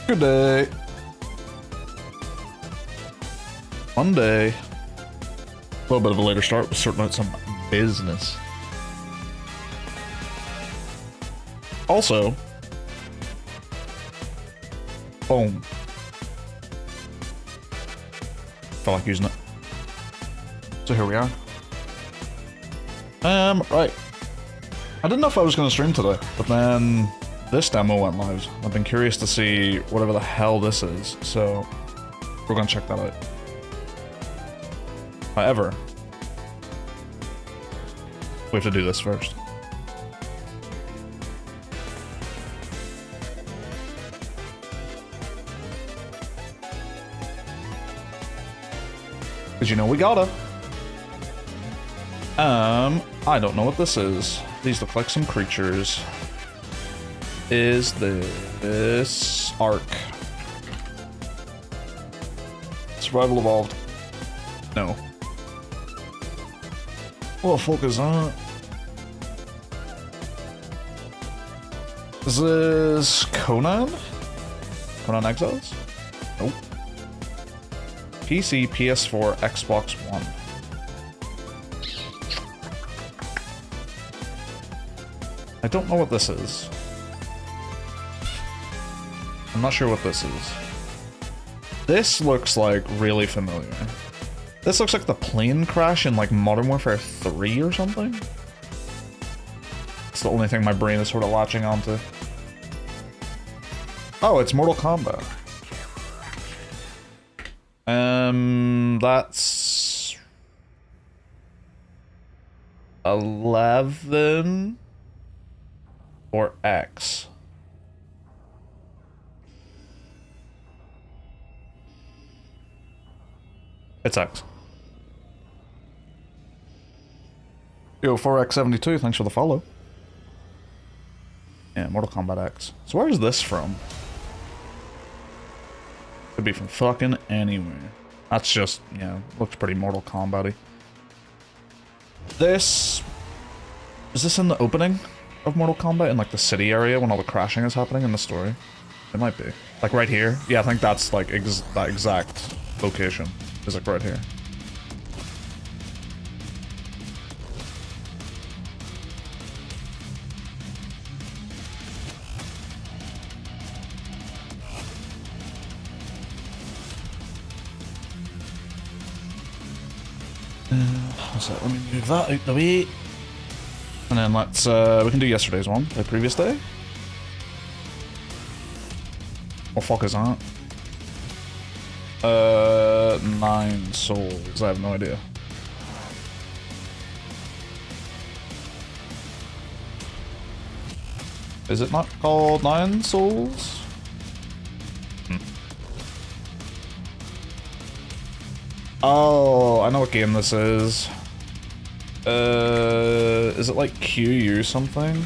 Good day. Monday. A little bit of a later start. We're sorting out some business. Also, boom. Felt like using it. So here we are. Right. I didn't know if I was going to stream today, but then this demo went live. I've been curious to see whatever the hell this is, so we're going to check that out. However, we have to do this first. Because you know we gotta. I don't know what this is. These look like some creatures. Is this Ark? Survival Evolved. No. What the fuck is that? Is this Conan? Conan Exiles? Nope. PC, PS4, Xbox One. I don't know what this is. I'm not sure what this is. This looks like really familiar. This looks like the plane crash in like Modern Warfare 3 or something. It's the only thing my brain is sort of latching onto. Oh, it's Mortal Kombat. That's 11 or X. It's X. Yo, 4X72, thanks for the follow. Yeah, Mortal Kombat X. So where is this from? Could be from fucking anywhere. That's just, yeah, looks pretty Mortal Kombat-y. This... Is this in the opening of Mortal Kombat? In like the city area when all the crashing is happening in the story? It might be. Like right here? Yeah, I think that's like that exact location. Is like right here. So let me move that out the way. And then let's, we can do yesterday's one, the previous day. What fuck is that? 9 souls, I have no idea. Is it not called 9 souls? Oh, I know what game this is. Is it like QU something?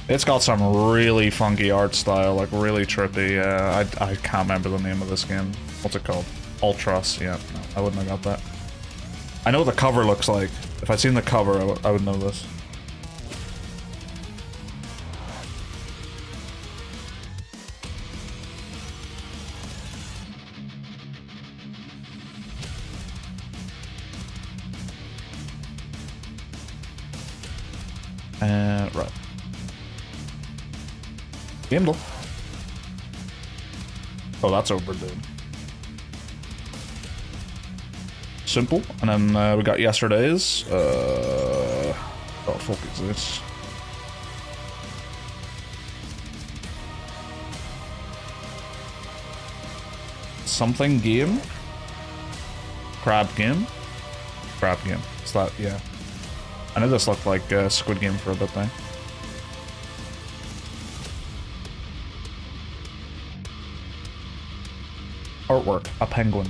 It's got some really funky art style, like really trippy. Yeah, I can't remember the name of this game. What's it called? Ultras. Yeah, no, I wouldn't have got that. I know what the cover looks like. If I'd seen the cover, I would know this. Right. Game though. Oh, that's over, dude. Simple. And then we got yesterday's. What the fuck is this? Something game? Crab game? Crab game. Is that, yeah. I know this looked like Squid Game for a bit there. Artwork, a penguin.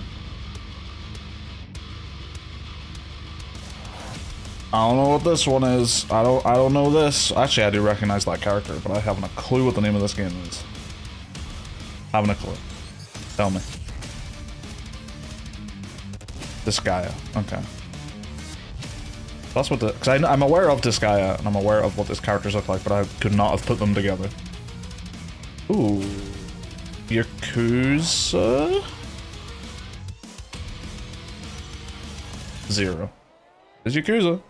I don't know what this one is. I don't know this. Actually, I do recognize that character, but I haven't a clue what the name of this game is. Haven't a clue. Tell me. This guy. Okay. That's what the... Because I'm aware of Disgaea, and I'm aware of what these characters look like, but I could not have put them together. Ooh. Yakuza? 0. Is Yakuza.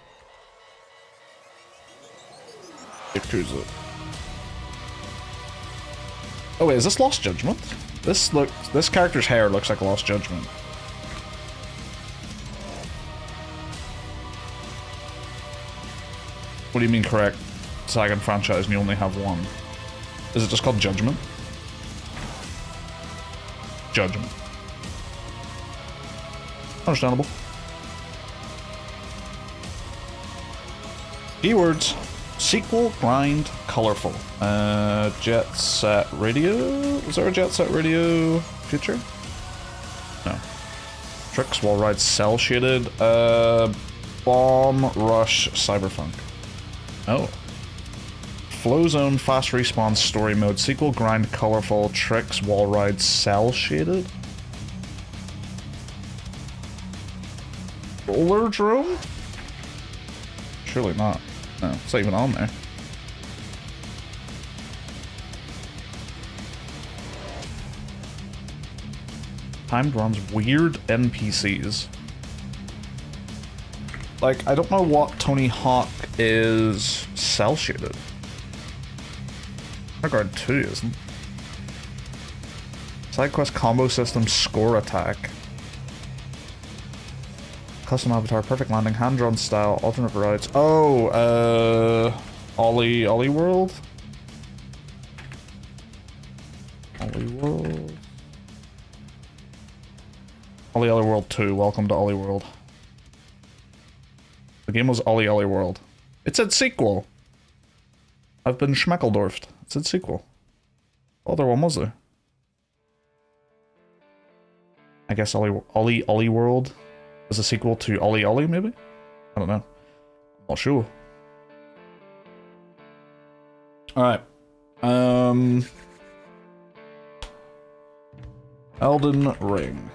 Yakuza. Oh wait, is this Lost Judgment? This character's hair looks like Lost Judgment. What do you mean correct? Sagan franchise and you only have one. Is it just called Judgment? Judgment. Understandable. Keywords. Sequel, grind, colorful. Jet Set Radio? Is there a Jet Set Radio future? No. Tricks, wall ride, cell shaded. Bomb, rush, cyberpunk. Oh. Flow zone, fast respawn, story mode, sequel, grind, colorful, tricks, wall ride, cell shaded. Roller drone? Surely not. No, it's not even on there. Timed runs, weird NPCs. Like, I don't know what Tony Hawk is cell shaded. Guard 2 isn't. Side quest combo system, score attack. Custom avatar, perfect landing, hand-drawn style, alternate routes. Oh, Ollie World? Ollie World. Ollie World 2, welcome to Ollie World. The game was Ollie World. It said sequel. I've been schmeckledorfed. It said sequel. What other one was there? I guess Ollie World is a sequel to Ollie, maybe? I don't know. I'm not sure. Alright. Elden Ring.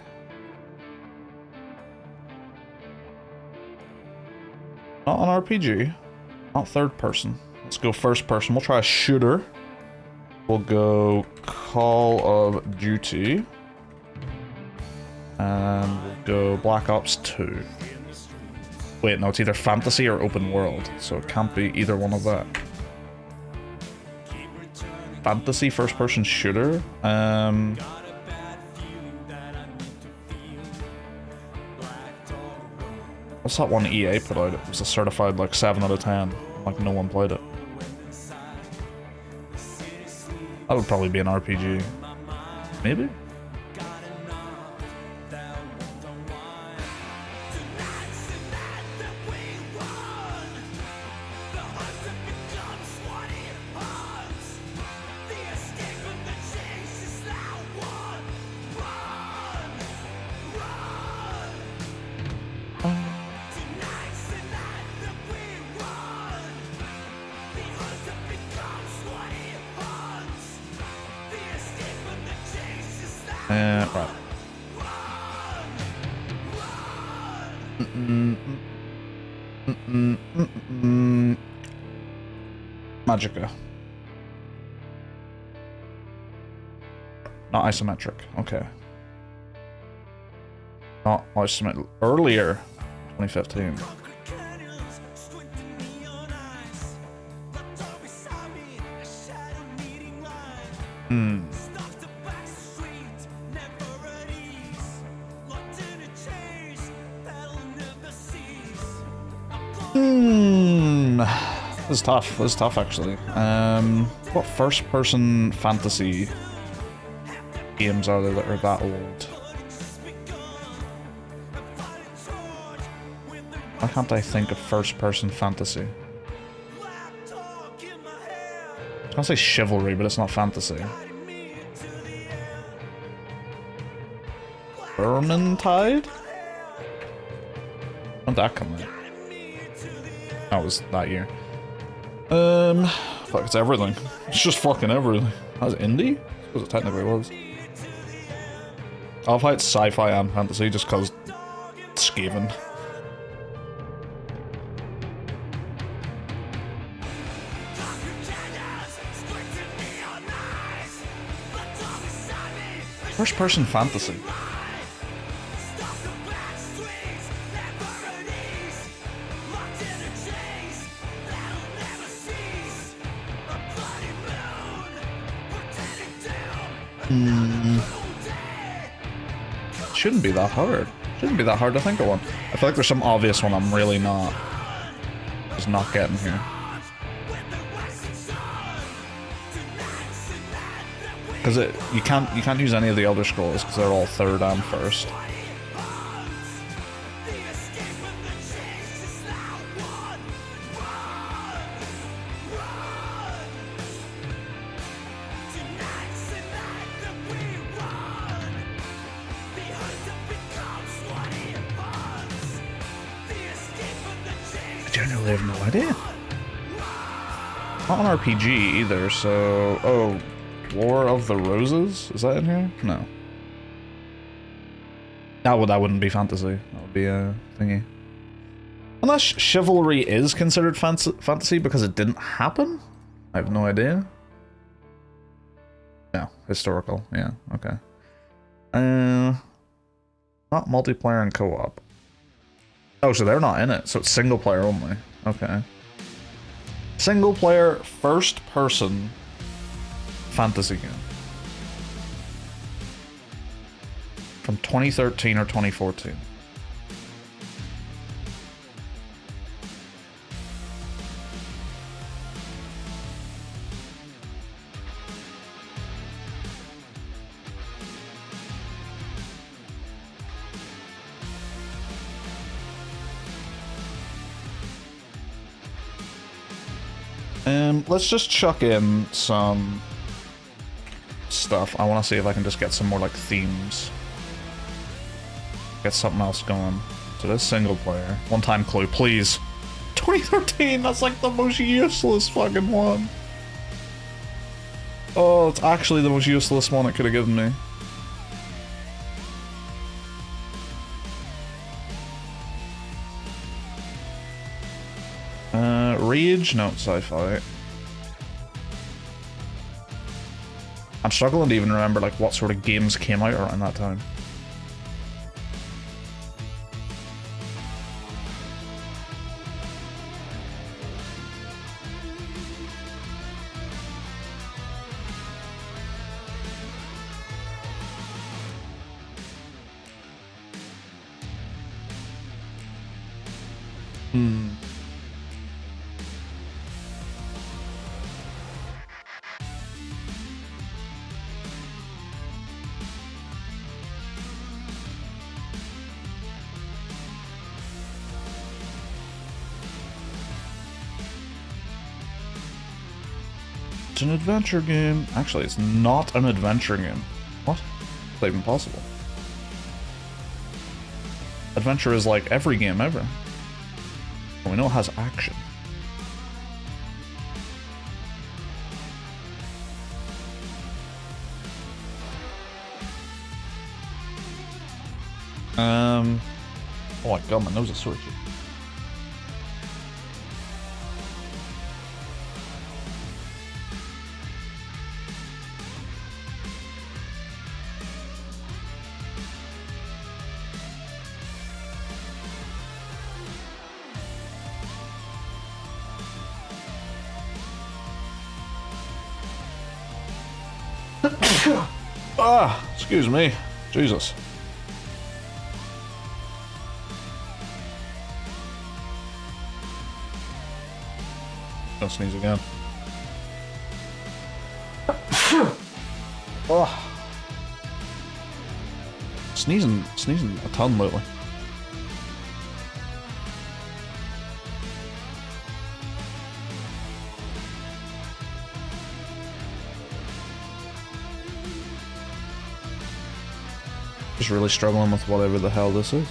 Not an RPG. Not third person. Let's go first person. We'll try a shooter. We'll go Call of Duty. And we'll go Black Ops 2. Wait, no, it's either fantasy or open world, so it can't be either one of that. Fantasy first-person shooter? What's that one EA put out? It was a certified, like, 7 out of 10. Like, no one played it. That would probably be an RPG. Maybe? Right. Magica. Not isometric. Okay. Not isometric. Earlier, 2015. This is tough. This is tough, actually. What first-person fantasy games are there that are that old? Why can't I think of first-person fantasy? I was gonna say chivalry, but it's not fantasy. Vermintide? When did that come out? That was that year. Fuck, it's everything. It's just fucking everything. That was indie? I suppose it technically was. I'll fight sci-fi and fantasy just cause it's Skaven. First-person fantasy. Shouldn't be that hard. Shouldn't be that hard to think of one. I feel like there's some obvious one I'm really just not getting here. Because you can't use any of the Elder Scrolls because they're all third and first. I genuinely have no idea. Not an RPG either, so... Oh, War of the Roses? Is that in here? No. That wouldn't be fantasy. That would be a thingy. Unless Chivalry is considered fantasy because it didn't happen? I have no idea. No, historical. Yeah, okay. Not multiplayer and co-op. Oh, so they're not in it. So it's single player only. Okay. Single player, first person fantasy game. From 2013 or 2014. Let's just chuck in some stuff. I want to see if I can just get some more, like, themes. Get something else going. So this single player. One-time clue, please. 2013, that's like the most useless fucking one. Oh, it's actually the most useless one it could have given me. Rage? No, sci-fi. I'm struggling to even remember, like, what sort of games came out around that time. It's an adventure game. Actually, it's not an adventure game. What? Is that even possible? Adventure is like every game ever. Well, we know it has action. Oh my god, my nose is sore. Excuse me. Jesus. Don't sneeze again. Oh. Sneezing a ton lately. Just really struggling with whatever the hell this is.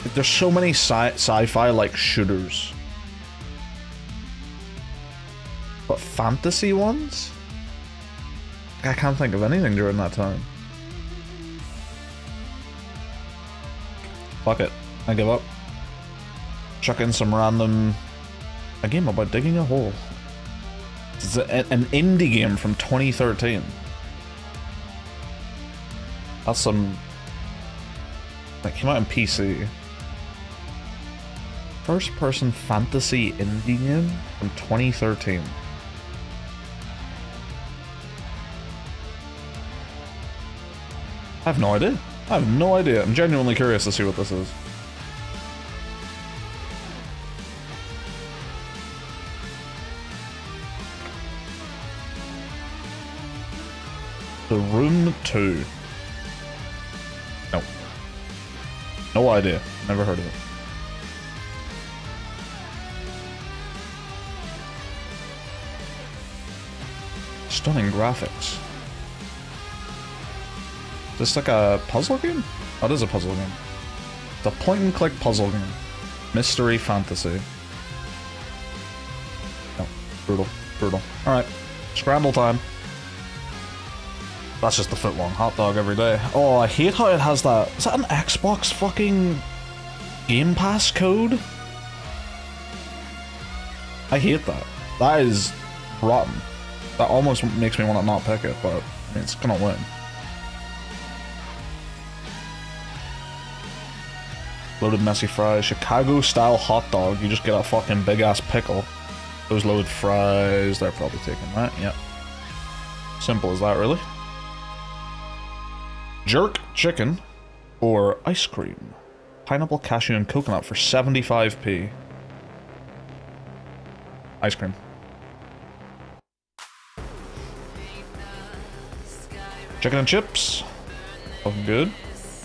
Like, there's so many sci-fi like shooters, but fantasy ones? I can't think of anything during that time. Fuck it, I give up. Chuck in some random... a game about digging a hole. It's an indie game from 2013. That's some... That came out on PC. First-person fantasy indie game from 2013. I have no idea. I have no idea. I'm genuinely curious to see what this is. The Room 2. No. No idea. Never heard of it. Stunning graphics. Is this like a puzzle game? Oh, it is a puzzle game. It's a point-and-click puzzle game. Mystery fantasy. No. Brutal. Brutal. Alright. Scramble time. That's just the foot-long hot dog every day. Oh, I hate how it has that... Is that an Xbox fucking Game Pass code? I hate that. That is rotten. That almost makes me want to not pick it, but I mean, it's gonna win. Loaded messy fries. Chicago-style hot dog. You just get a fucking big-ass pickle. Those loaded fries, they're probably taken, right? Yep. Simple as that, really. Jerk chicken or ice cream. Pineapple, cashew, and coconut for 75p. Ice cream. Chicken and chips. Looking good.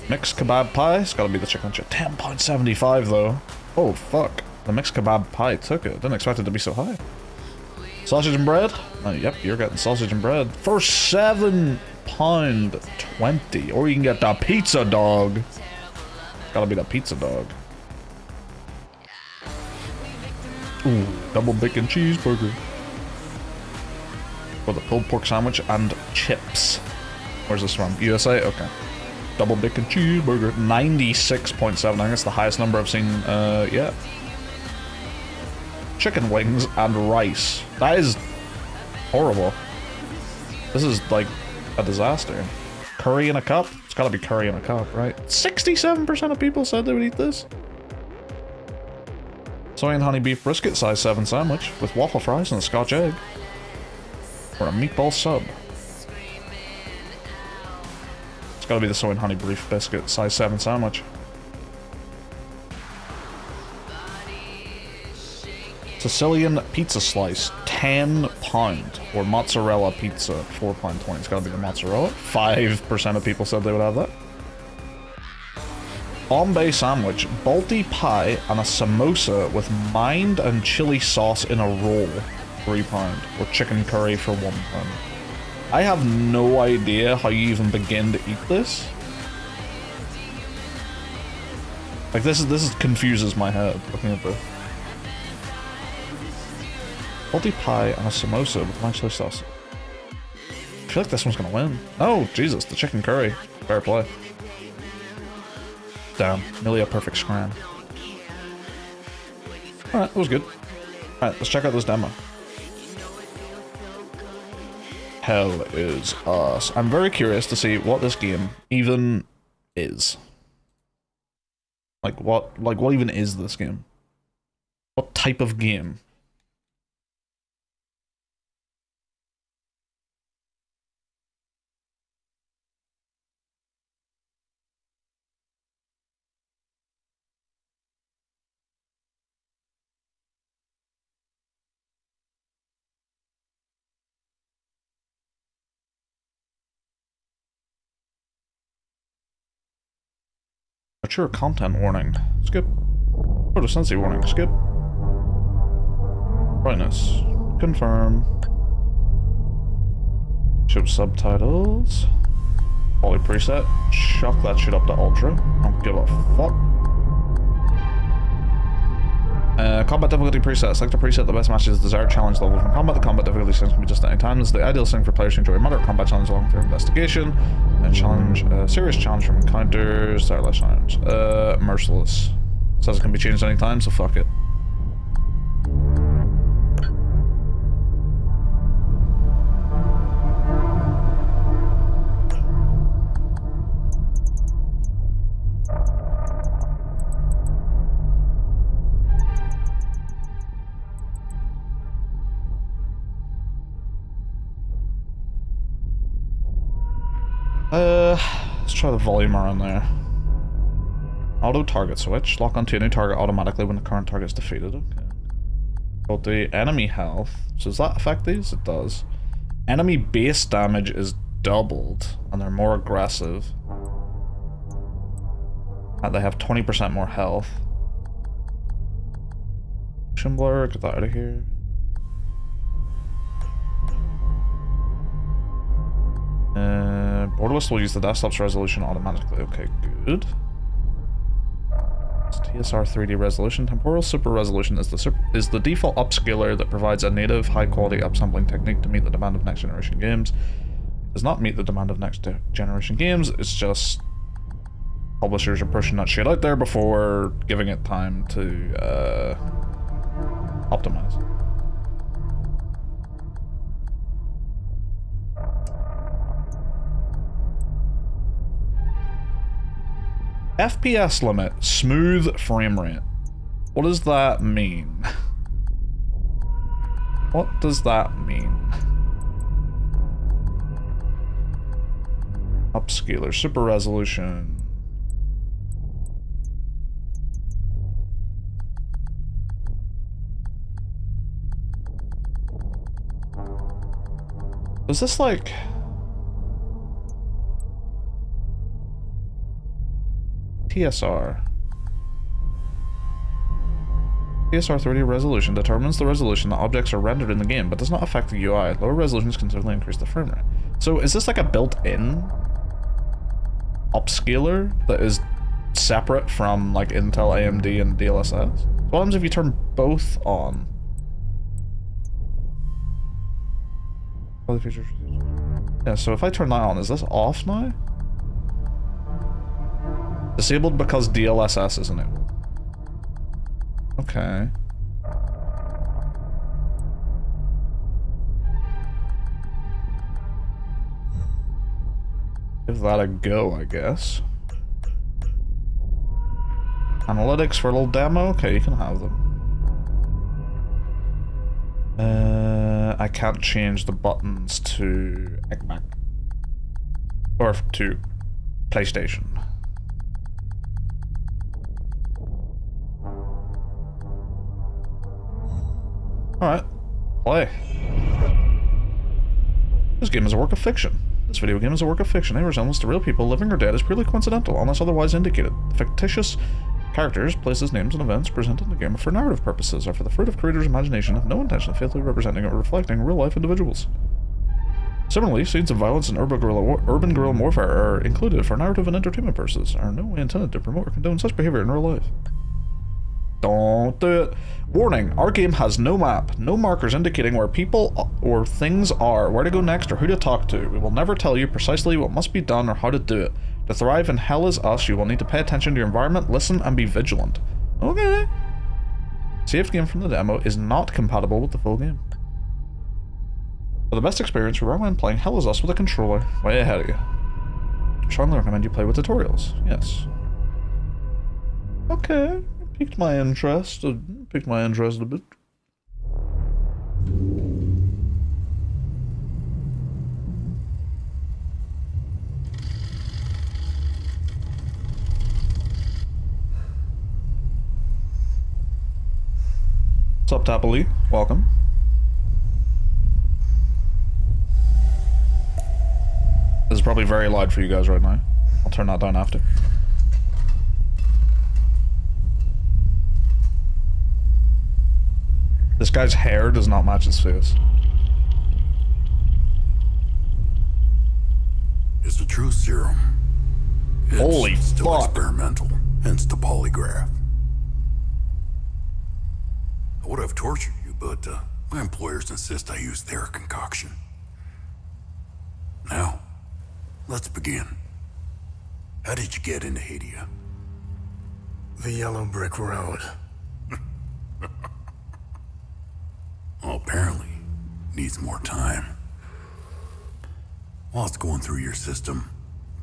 Mixed kebab pie. It's gotta be the chicken and chip. £10.75 though. Oh fuck. The mixed kebab pie took it. Didn't expect it to be so high. Sausage and bread. Oh, yep, you're getting sausage and bread for £7.20. Or you can get the pizza dog. Gotta be the pizza dog. Ooh, double bacon cheeseburger. For the pulled pork sandwich and chips. Where's this from? USA? Okay. Double bacon cheeseburger. 96.7. I think that's the highest number I've seen yet. Chicken wings and rice. That is horrible. This is like a disaster. Curry in a cup? It's gotta be curry in a cup, right? 67% of people said they would eat this. Soy and honey beef brisket size 7 sandwich with waffle fries and a scotch egg. Or a meatball sub. It's gotta be the soy and honey beef biscuit size 7 sandwich. Sicilian pizza slice, £10. Or mozzarella pizza, £4.20. It's gotta be the mozzarella. 5% of people said they would have that. Bombay sandwich, balti pie, and a samosa with mind and chili sauce in a roll, £3. Or chicken curry for £1. I have no idea how you even begin to eat this. Like this confuses my head looking at this. Balti pie and a samosa with mind chili sauce. I feel like this one's gonna win. Oh, Jesus, the chicken curry. Fair play. Damn, nearly a perfect scram. Alright, that was good. Alright, let's check out this demo. Hell is us. I'm very curious to see what this game even is. Like what even is this game? What type of game? Mature content warning. Skip. Photosensity warning. Skip. Brightness. Confirm. Show subtitles. Poly preset. Chuck that shit up to ultra. Don't give a fuck. Combat difficulty preset. Select a preset that best matches the desired challenge level from combat. The combat difficulty settings can be just at any time. This is the ideal setting for players to enjoy a moderate combat challenge along with their investigation. And challenge, serious challenge from encounters. Sorry, less challenge. Merciless. Says it can be changed anytime, so fuck it. Let's try the volume around there. Auto target switch. Lock onto a new target automatically when the current target is defeated. Okay. Well, the enemy health. So does that affect these? It does. Enemy base damage is doubled, and they're more aggressive. And they have 20% more health. Motion blur, get that out of here. Borderless will use the desktop's resolution automatically. Okay, good. It's TSR 3D resolution. Temporal super resolution is the default upscaler that provides a native high-quality upsampling technique to meet the demand of next-generation games. It does not meet the demand of next-generation games. It's just publishers are pushing that shit out there before giving it time to optimize. FPS limit, smooth frame rate. What does that mean? What does that mean? Upscaler, super resolution. Is this like... TSR. TSR 3D resolution determines the resolution that objects are rendered in the game, but does not affect the UI. Lower resolutions can certainly increase the frame rate. So is this like a built-in upscaler that is separate from like Intel, AMD, and DLSS? What happens if you turn both on? Other features. Yeah, so if I turn that on, is this off now? Disabled because DLSS is enabled. Okay. Give that a go, I guess. Analytics for a little demo? Okay, you can have them. I can't change the buttons to Xbox. Or to PlayStation. Alright, play. This game is a work of fiction. This video game is a work of fiction. Any resemblance to real people, living or dead, is purely coincidental, unless otherwise indicated. The fictitious characters, places, names, and events presented in the game for narrative purposes are for the fruit of creators' imagination, have no intention of faithfully representing or reflecting real-life individuals. Similarly, scenes of violence and urban guerrilla warfare are included for narrative and entertainment purposes, are in no way intended to promote or condone such behavior in real life. Don't do it. Warning, our game has no map, no markers indicating where people or things are, where to go next, or who to talk to. We will never tell you precisely what must be done or how to do it. To thrive in Hell Is Us, you will need to pay attention to your environment, listen, and be vigilant. Okay. Saved game from the demo is not compatible with the full game. For the best experience, we recommend playing Hell Is Us with a controller. Way ahead of you. Strongly recommend you play with tutorials. Yes. Okay. Piqued my interest. Piqued my interest a bit. What's up, Tapali? Welcome. This is probably very loud for you guys right now. I'll turn that down after. This guy's hair does not match his face. It's a true serum. It's Holy still fuck. Experimental, hence the polygraph. I would have tortured you, but my employers insist I use their concoction. Now, let's begin. How did you get into Hadia? The yellow brick road. Well, apparently, needs more time. While it's going through your system,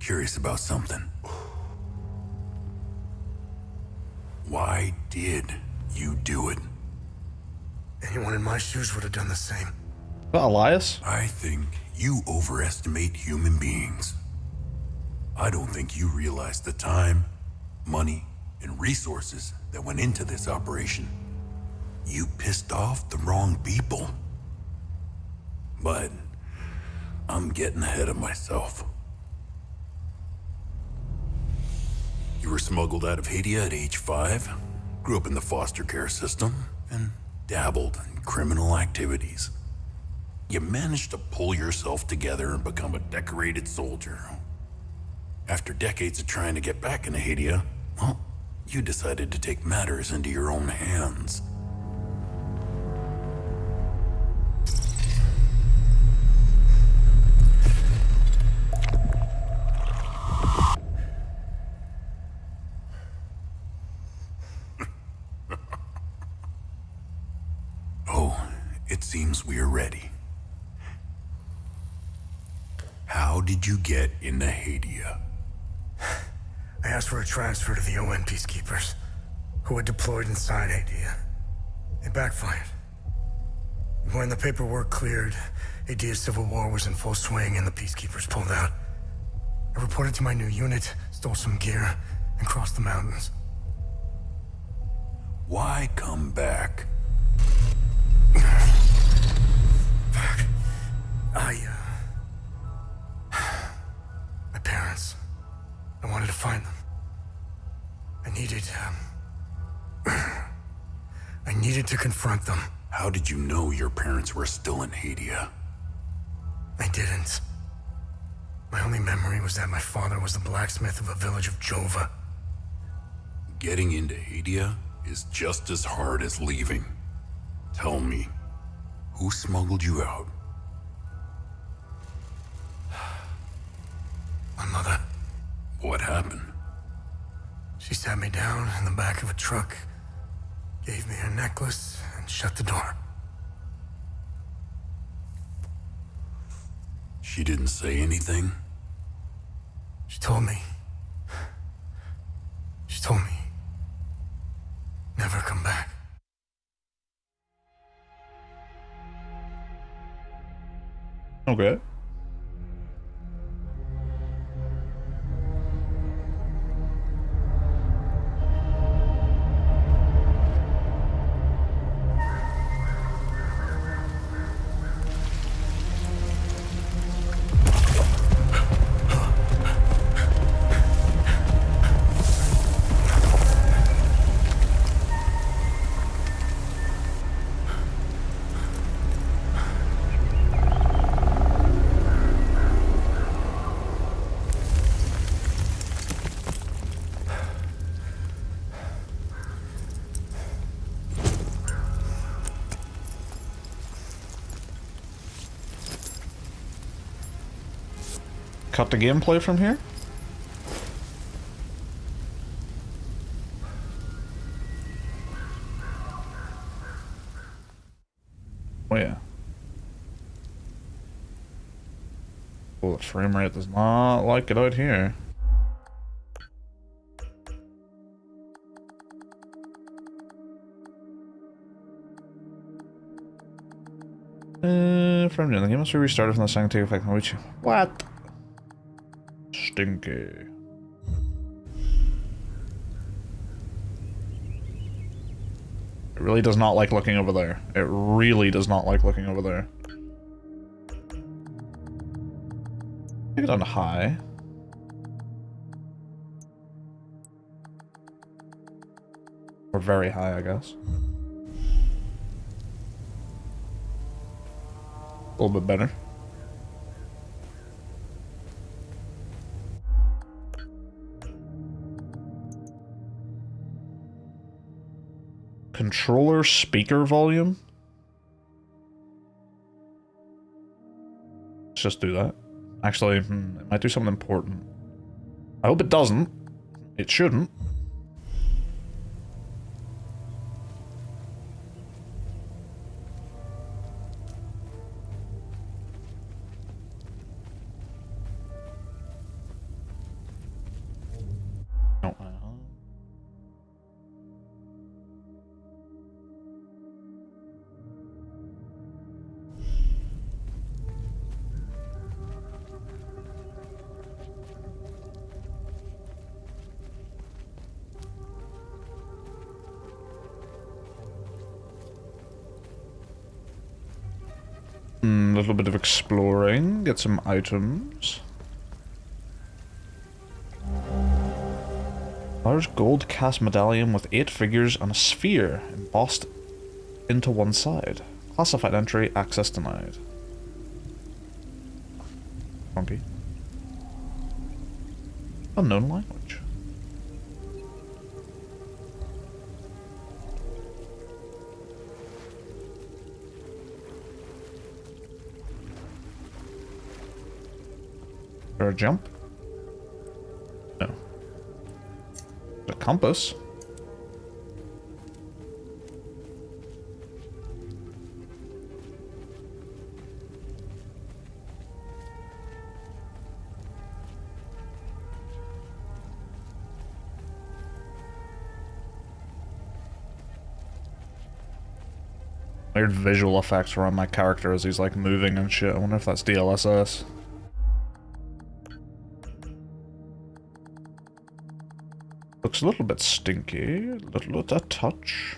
curious about something. Why did you do it? Anyone in my shoes would have done the same. Elias? I think you overestimate human beings. I don't think you realize the time, money, and resources that went into this operation. You pissed off the wrong people. But I'm getting ahead of myself. You were smuggled out of Haiti at age 5, grew up in the foster care system, and dabbled in criminal activities. You managed to pull yourself together and become a decorated soldier. After decades of trying to get back into Haiti, well, you decided to take matters into your own hands. Oh, it seems we are ready. How did you get into Haiti? I asked for a transfer to the UN peacekeepers, who had deployed inside Haiti. It backfired. When the paperwork cleared, Haiti's civil war was in full swing and the peacekeepers pulled out. I reported to my new unit, stole some gear, and crossed the mountains. Why come back? My parents. I wanted to find them. I needed to confront them. How did you know your parents were still in Haiti? I didn't. My only memory was that my father was the blacksmith of a village of Jova. Getting into Haiti is just as hard as leaving. Tell me, who smuggled you out? My mother. What happened? She sat me down in the back of a truck, gave me her necklace, and shut the door. She didn't say anything? She told me, never come back. Okay. Cut the gameplay from here? Oh yeah. Oh, the frame rate does not like it out here. Frame rate. The game must be restarted from the second take effect on which. What? Stinky. It really does not like looking over there. It really does not like looking over there. Take it on high. Or very high, I guess. A little bit better. Controller speaker volume? Let's just do that. Actually, it might do something important. I hope it doesn't. It shouldn't. No. A little bit of exploring, get some items. Large gold cast medallion with 8 figures and a sphere embossed into one side. Classified entry, access denied. Funky. Unknown language. Is there a jump? No. A compass? Weird visual effects around my character as he's like moving and shit. I wonder if that's DLSS. Looks a little bit stinky, a little bit a touch.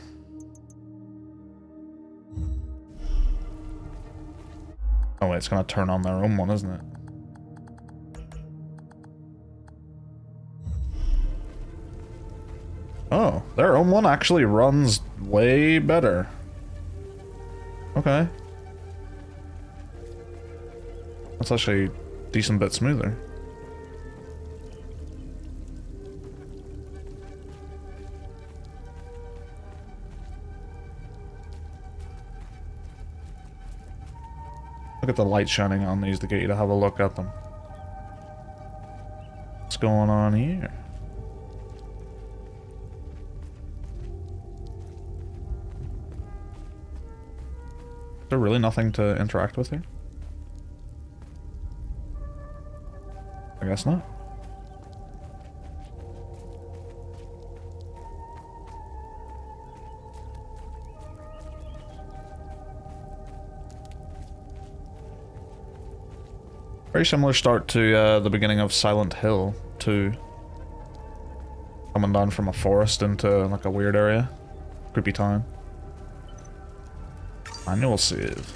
Oh wait, it's gonna turn on their own one, isn't it? Oh, their own one actually runs way better. Okay. That's actually a decent bit smoother. Look at the light shining on these to get you to have a look at them. What's going on here? Is there really nothing to interact with here? I guess not. Very similar start to the beginning of Silent Hill 2. Coming down from a forest into like a weird area. Creepy time. Manual save.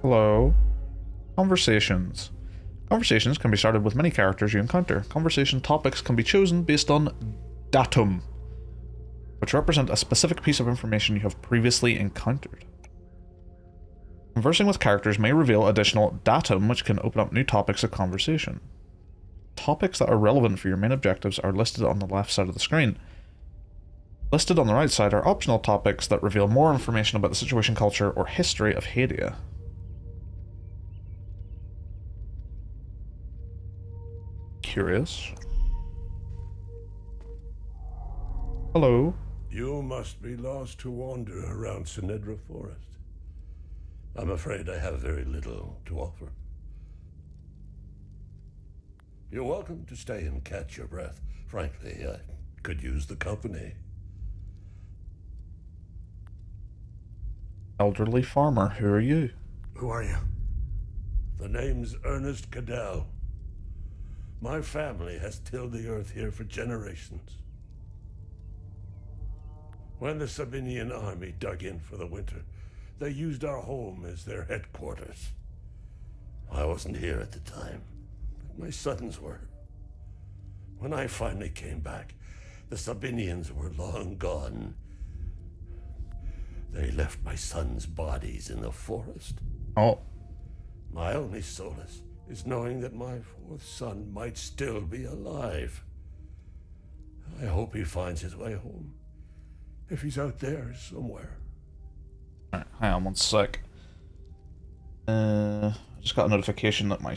Hello. Conversations. Conversations can be started with many characters you encounter. Conversation topics can be chosen based on datum, which represent a specific piece of information you have previously encountered. Conversing with characters may reveal additional datum, which can open up new topics of conversation. Topics that are relevant for your main objectives are listed on the left side of the screen. Listed on the right side are optional topics that reveal more information about the situation, culture, or history of Hadia. Curious. Hello. You must be lost to wander around Sinedra Forest. I'm afraid I have very little to offer. You're welcome to stay and catch your breath. Frankly, I could use the company. Elderly farmer, who are you? Who are you? The name's Ernest Cadell. My family has tilled the earth here for generations. When the Sabinian army dug in for the winter, they used our home as their headquarters. I wasn't here at the time, but my sons were. When I finally came back, the Sabinians were long gone. They left my sons' bodies in the forest. Oh. My only solace is knowing that my fourth son might still be alive. I hope he finds his way home. If he's out there somewhere. Alright, hang on one sec. I just got a notification that my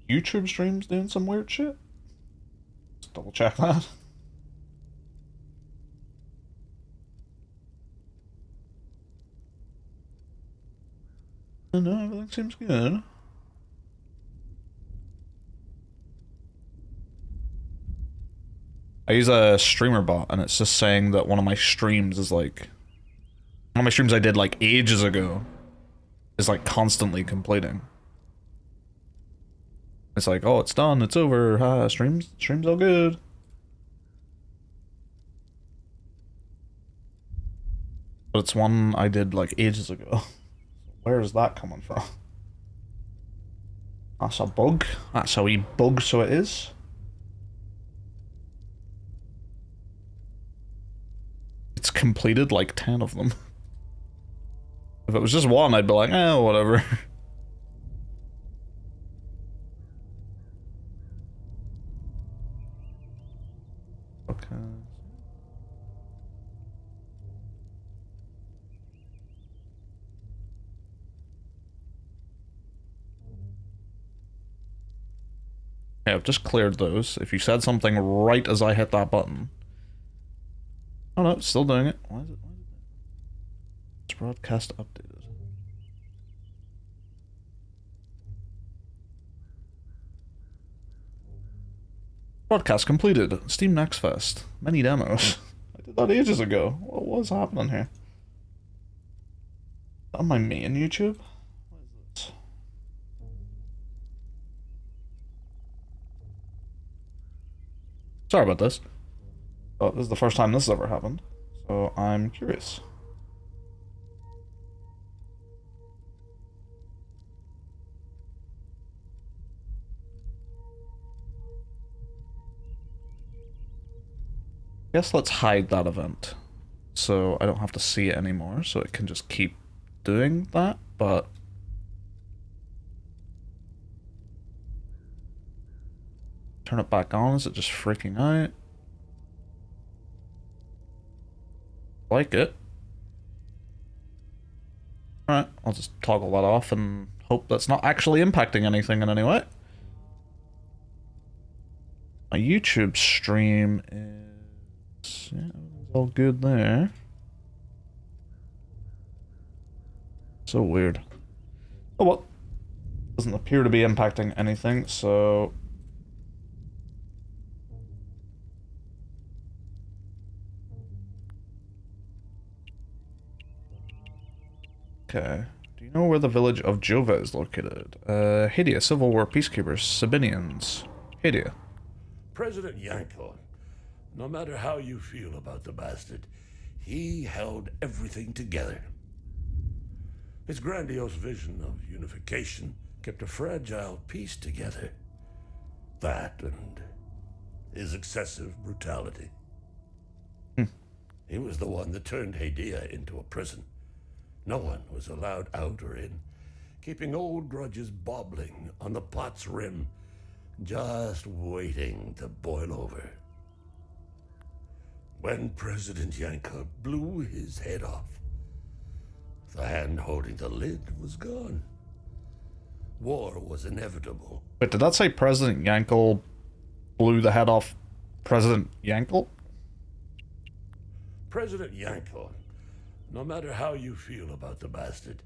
YouTube stream's doing some weird shit. Let's double check that. No, everything seems good. I use a streamer bot, and it's just saying that one of my streams is like... One of my streams I did like ages ago is like constantly completing. It's like, oh, it's done, it's over, stream's all good. But it's one I did like ages ago. Where is that coming from? That's a bug. That's a wee bug, so it is. It's completed like 10 of them. If it was just one, I'd be like, eh, whatever. Okay. Okay, I've just cleared those. If you said something right as I hit that button. Oh no, it's still doing it. Why is it? It's broadcast updated. Broadcast completed. Steam Next Fest. Many demos. I did that ages ago. What was happening here? On my main YouTube? What is this? Sorry about this. Oh, this is the first time this has ever happened. So I'm curious. Guess let's hide that event so I don't have to see it anymore, so it can just keep doing that, but turn it back on. Is it just freaking out? Like it. Alright, I'll just toggle that off and hope that's not actually impacting anything in any way. My YouTube stream is... yeah, everything's all good there. So weird. Oh well. Doesn't appear to be impacting anything, so... okay. Do you know where the village of Jova is located? Hadia, Civil War Peacekeepers, Sabinians. Hadia. President Yanko, no matter how you feel about the bastard, he held everything together. His grandiose vision of unification kept a fragile peace together. That and his excessive brutality. He was the one that turned Hadia into a prison. No one was allowed out or in, keeping old grudges bobbling on the pot's rim, just waiting to boil over. When President Yanko blew his head off, the hand holding the lid was gone. War was inevitable. Wait, did that say President Yankel blew the head off President Yankel? President Yanko, no matter how you feel about the bastard,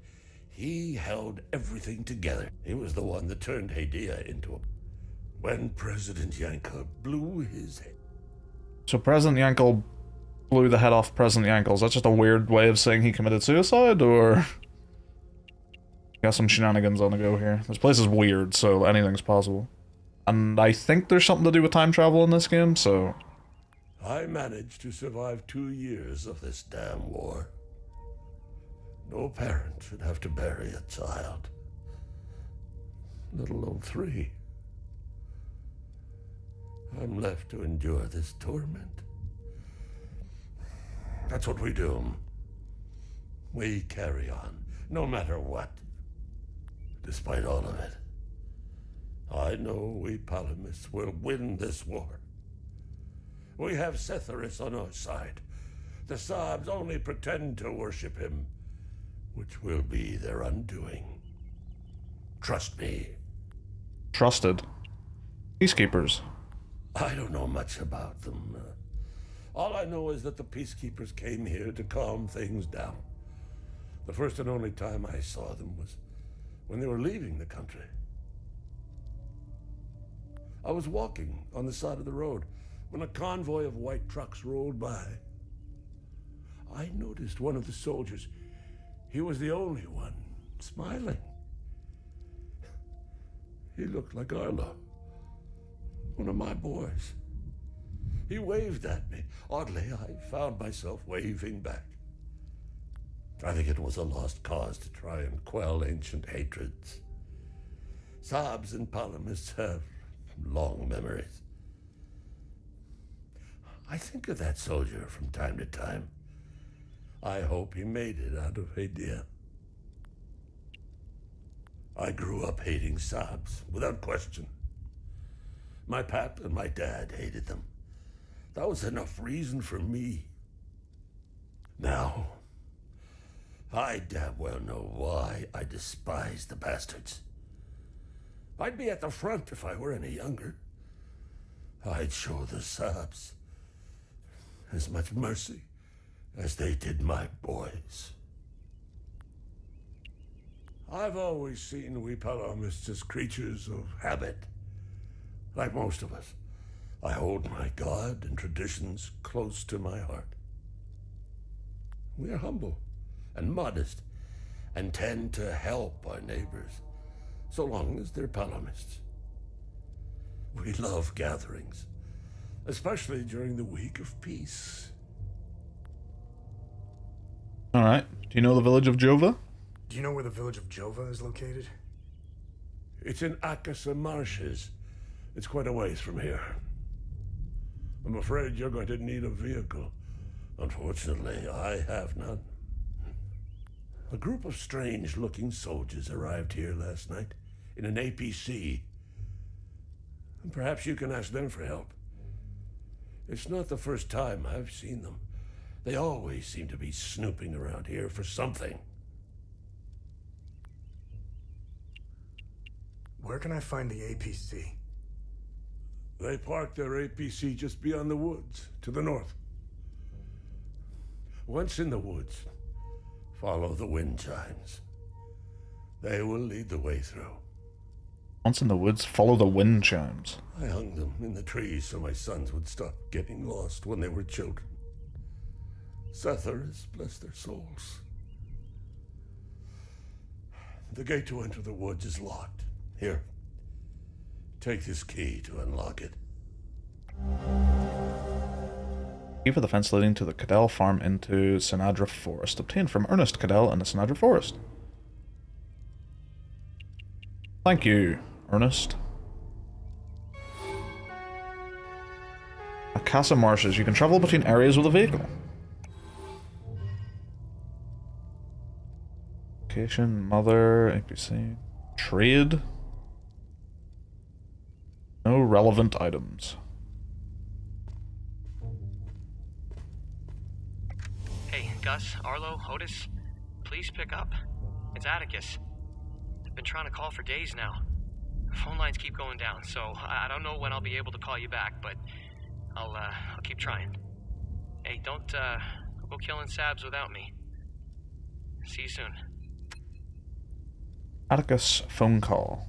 he held everything together. He was the one that turned Hadia into a... when President Yanko blew his head... So President Yankel blew the head off President Yankel. Is that just a weird way of saying he committed suicide, or... got some shenanigans on the go here. This place is weird, so anything's possible. And I think there's something to do with time travel in this game, so... I managed to survive 2 years of this damn war. No parent should have to bury a child, let alone 3. I'm left to endure this torment. That's what we do. We carry on, no matter what. Despite all of it, I know we Palamists will win this war. We have Setharis on our side. The Sabs only pretend to worship him, which will be their undoing. Trust me. Trusted. Peacekeepers. I don't know much about them. All I know is that the Peacekeepers came here to calm things down. The first and only time I saw them was when they were leaving the country. I was walking on the side of the road when a convoy of white trucks rolled by. I noticed one of the soldiers. He was the only one smiling. He looked like Arlo, one of my boys. He waved at me. Oddly, I found myself waving back. I think it was a lost cause to try and quell ancient hatreds. Saabs and Palamists have long memories. I think of that soldier from time to time. I hope he made it out of Hadia. I grew up hating Saabs, without question. My pap and my dad hated them. That was enough reason for me. Now, I damn well know why I despise the bastards. I'd be at the front if I were any younger. I'd show the Saabs as much mercy as they did my boys. I've always seen we Palamists as creatures of habit. Like most of us, I hold my God and traditions close to my heart. We are humble and modest and tend to help our neighbors, so long as they're Palamists. We love gatherings, especially during the week of peace. Alright. Do you know the village of Jova? Do you know where the village of Jova is located? It's in Akasa Marshes. It's quite a ways from here. I'm afraid you're going to need a vehicle. Unfortunately, I have none. A group of strange-looking soldiers arrived here last night in an APC. And perhaps you can ask them for help. It's not the first time I've seen them. They always seem to be snooping around here for something. Where can I find the APC? They parked their APC just beyond the woods, to the north. Once in the woods, follow the wind chimes. They will lead the way through. Once in the woods, follow the wind chimes. I hung them in the trees so my sons would stop getting lost when they were children. Setharus, bless their souls. The gate to enter the woods is locked. Here, take this key to unlock it. Key for the fence leading to the Cadell farm into Sinadra Forest. Obtained from Ernest Cadell in the Sinadra Forest. Thank you, Ernest. Akasa Marshes. You can travel between areas with a vehicle. Location, mother, APC. Trade. No relevant items. Hey, Gus, Arlo, Otis, please pick up. It's Atticus. I've been trying to call for days now. Phone lines keep going down, so I don't know when I'll be able to call you back, but I'll keep trying. Hey, don't go killing Sabs without me. See you soon. Atticus phone call.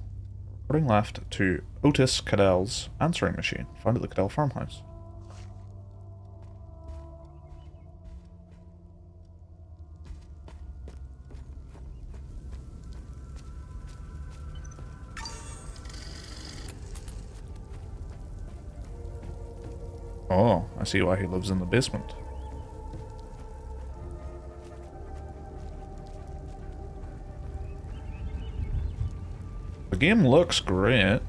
Reporting left to Otis Cadell's answering machine, found at the Cadell farmhouse. Oh, I see why he lives in the basement. The game looks great.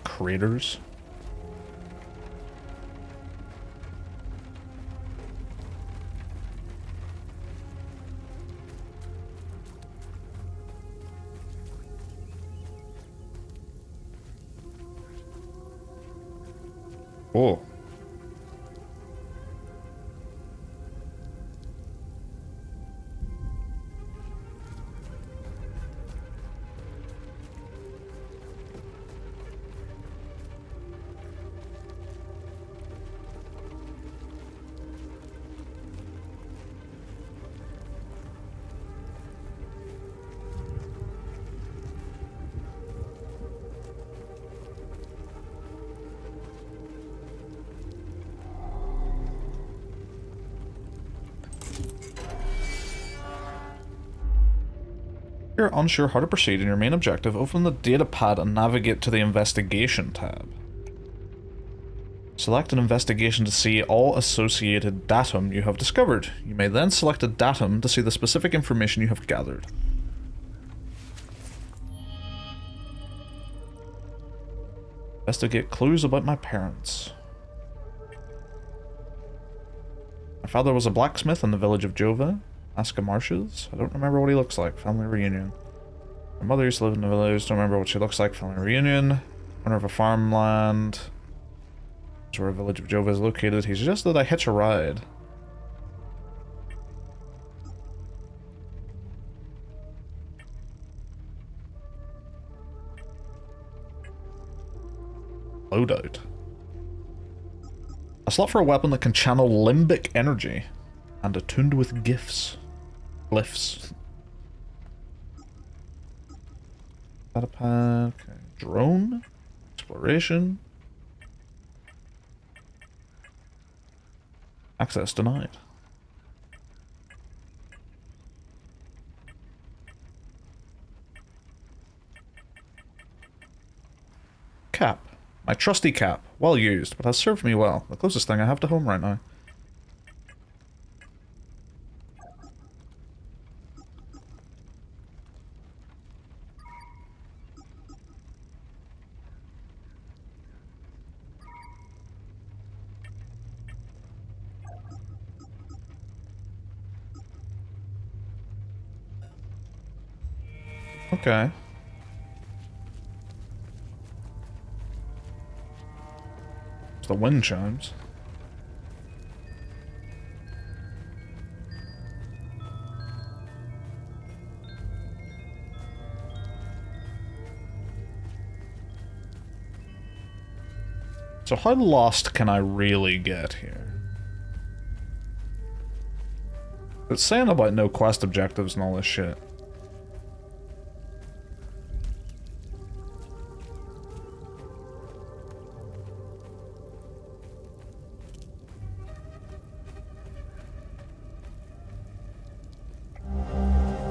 Craters. Oh. If you're unsure how to proceed in your main objective, open the data pad and navigate to the investigation tab. Select an investigation to see all associated datum you have discovered. You may then select a datum to see the specific information you have gathered. Investigate clues about my parents. My father was a blacksmith in the village of Jova, Aska Marshes. I don't remember what he looks like. Family reunion. My mother used to live in the village. Don't remember what she looks like. Family reunion. Owner of a farmland. That's where a village of Jova is located. He suggested I hitch a ride. Loadout. A slot for a weapon that can channel limbic energy and attuned with gifts. Glyphs. Data pad. Okay. Drone. Exploration. Access denied. Cap. My trusty cap. Well used, but has served me well. The closest thing I have to home right now. Okay. It's the wind chimes. So how lost can I really get here? It's saying about no quest objectives and all this shit.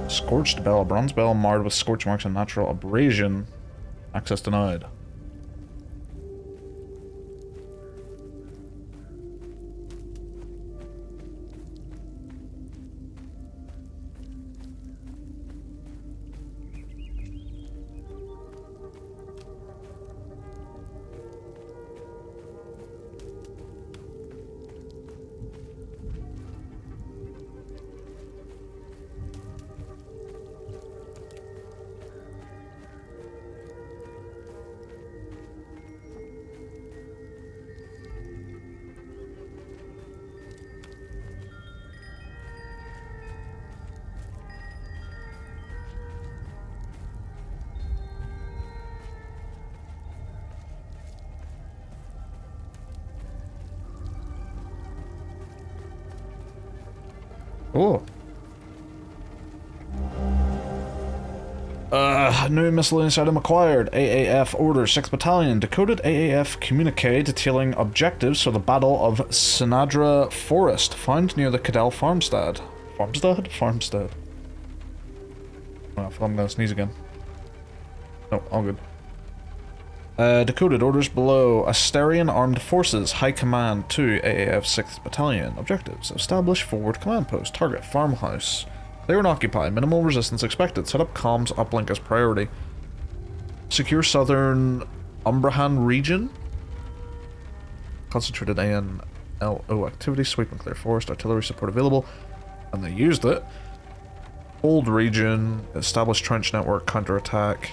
Scorched bell, a bronze bell marred with scorch marks and natural abrasion. Access denied. Oh. New miscellaneous item acquired. AAF Order 6th Battalion. Decoded AAF communique detailing objectives for the Battle of Sinadra Forest, found near the Cadell Farmstead. Farmstead? Oh, I thought I'm gonna sneeze again. No, all good. Decoded orders below. Asterian Armed Forces, High Command to AAF 6th Battalion. Objectives. Establish forward command post. Target farmhouse. Clear and occupy. Minimal resistance expected. Set up comms uplink as priority. Secure southern Umbrahan region. Concentrated ANLO activity. Sweep and clear forest. Artillery support available. And they used it. Hold region. Establish trench network. Counterattack.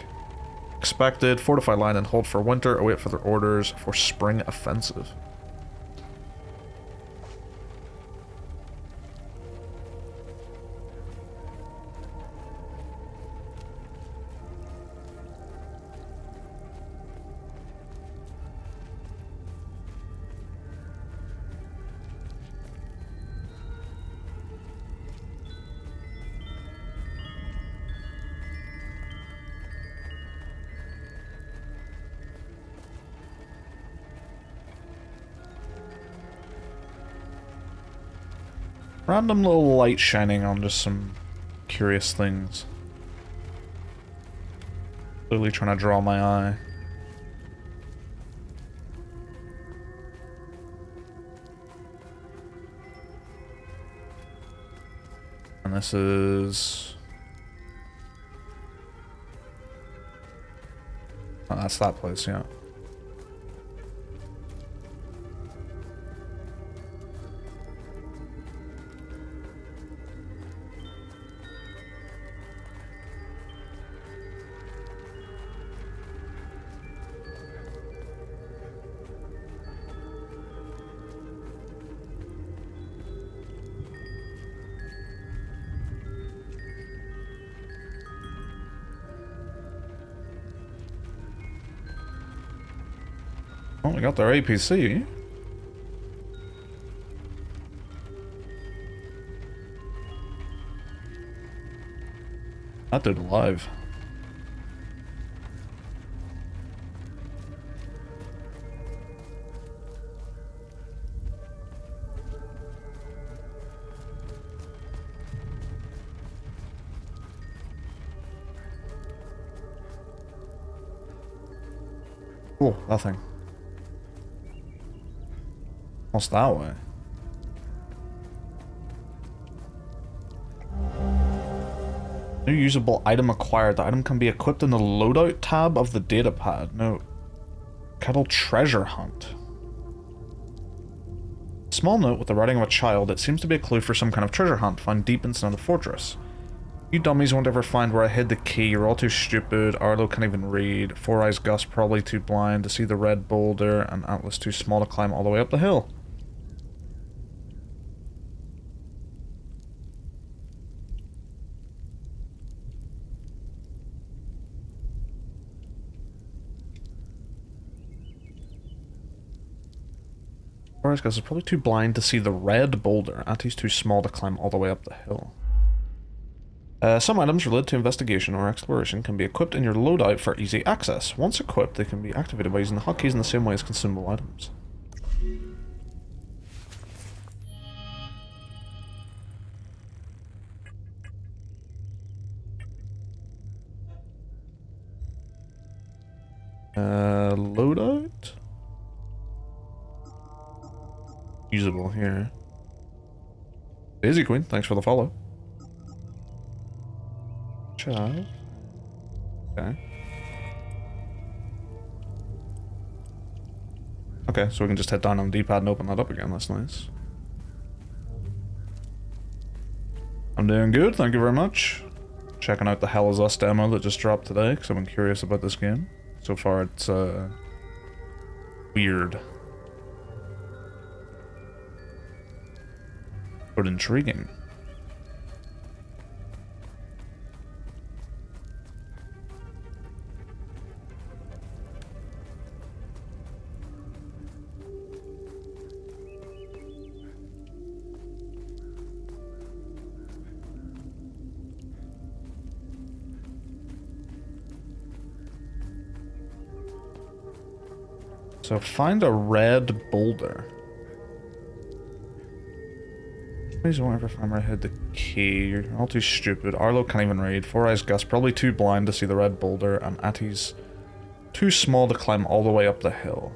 Expected. Fortify line and hold for winter. Await further orders for spring offensive. Random little light shining on just some curious things. Clearly trying to draw my eye. And this is... Oh, that's that place, yeah. Oh, we got their APC. That did live. Oh, nothing. What's that way? New usable item acquired. The item can be equipped in the loadout tab of the datapad. No. Kettle treasure hunt. Small note with the writing of a child. It seems to be a clue for some kind of treasure hunt found deep inside the fortress. You dummies won't ever find where I hid the key. You're all too stupid. Arlo can't even read. Four Eyes Gus probably too blind to see the red boulder. And Atlas too small to climb all the way up the hill. Four Eyes Gus is probably too blind to see the red boulder. Atti's too small to climb all the way up the hill. Some items related to investigation or exploration can be equipped in your loadout for easy access. Once equipped, they can be activated by using the hotkeys in the same way as consumable items. Loadout? Usable here. Daisy Queen, thanks for the follow. Child. Okay. Okay, so we can just head down on the D-pad and open that up again. That's nice. I'm doing good, thank you very much. Checking out the Hell Is Us demo that just dropped today, because I've been curious about this game. So far, it's, weird. But intriguing. So find a red boulder. Please won't ever find where I hid the key. You're all too stupid. Arlo can't even read. Four Eyes Gus probably too blind to see the red boulder. And Atti's too small to climb all the way up the hill.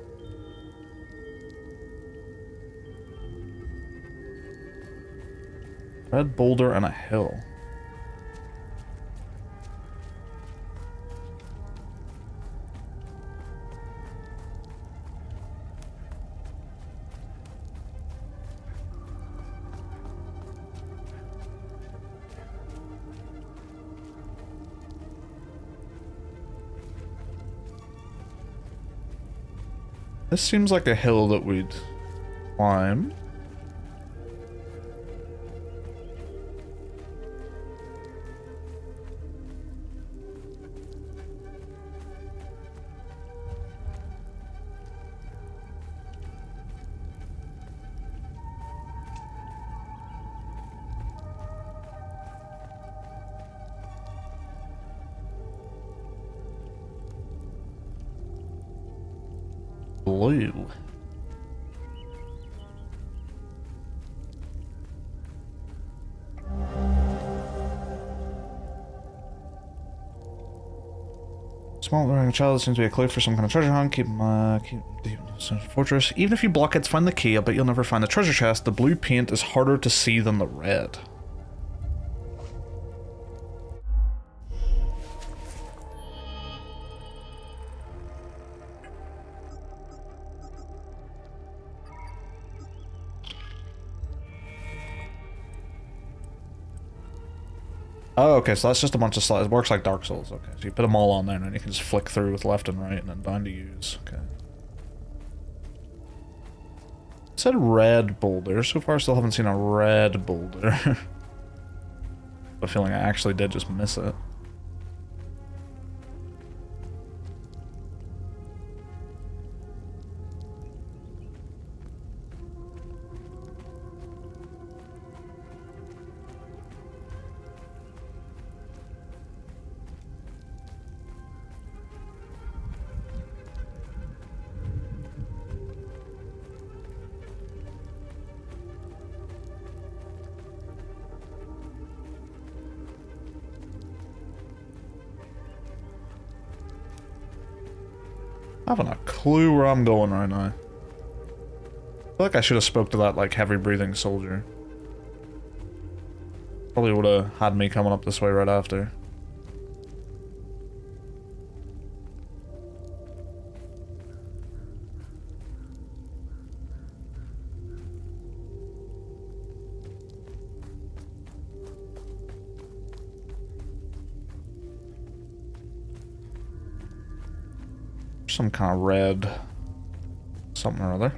Red boulder and a hill. This seems like a hill that we'd climb. Blue. Smoldering child seems to be a clue for some kind of treasure hunt. Keep the fortress. Even if you block it to find the key, I bet you'll never find the treasure chest. The blue paint is harder to see than the red. Oh, okay, so that's just a bunch of slides. It works like Dark Souls. Okay, so you put them all on there, and then you can just flick through with left and right, and then down to use. Okay. It said red boulder. So far, I still haven't seen a red boulder. I have a feeling I actually did just miss it. I haven't a clue where I'm going right now. I feel like I should have spoke to that, like, heavy-breathing soldier. Probably would have had me coming up this way right after. Some kind of red something or other.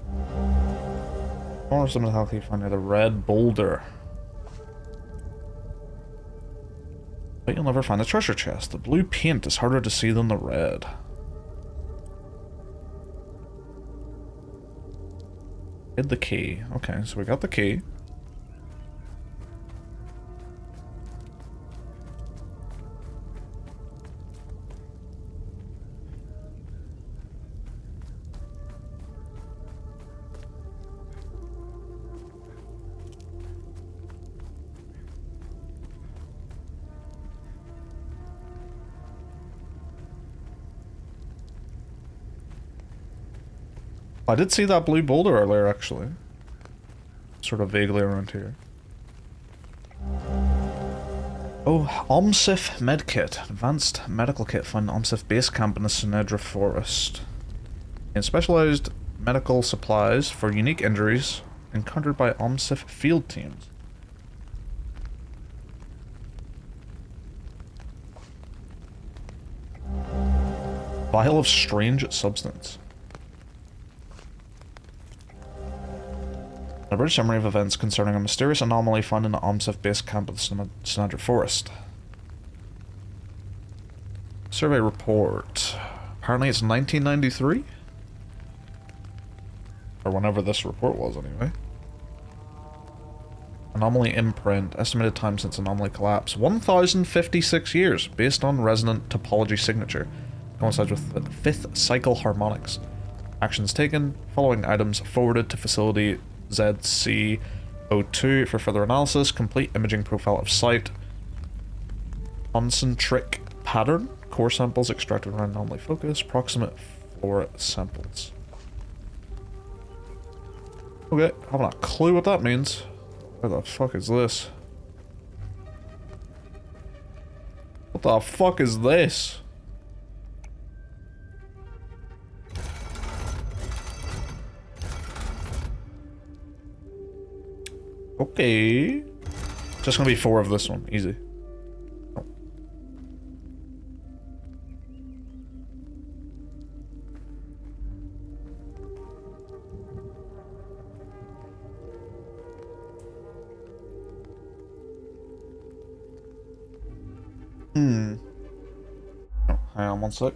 Or something healthy you find near the red boulder. But you'll never find the treasure chest. The blue paint is harder to see than the red. Hid the key. Okay, so we got the key. I did see that blue boulder earlier, actually. Sort of vaguely around here. Oh, OMSIF medkit. Advanced medical kit found in OMSIF base camp in the Sinedra forest. In specialized medical supplies for unique injuries encountered by OMSIF field teams. Vial of strange substance. A British summary of events concerning a mysterious anomaly found in the OMSIF base camp of the Sinedra forest. Survey report. Apparently it's 1993? Or whenever this report was, anyway. Anomaly imprint. Estimated time since anomaly collapse. 1,056 years, based on resonant topology signature. Coincides with the 5th cycle harmonics. Actions taken. Following items forwarded to facility ZC02 for further analysis. Complete imaging profile of site. Concentric pattern. Core samples extracted around anomaly focus. Proximate floor samples. Okay, haven't a clue what that means. Where the fuck is this? What the fuck is this? Okay. Just gonna be 4 of this one. Easy. Oh. Oh, hang on one sec.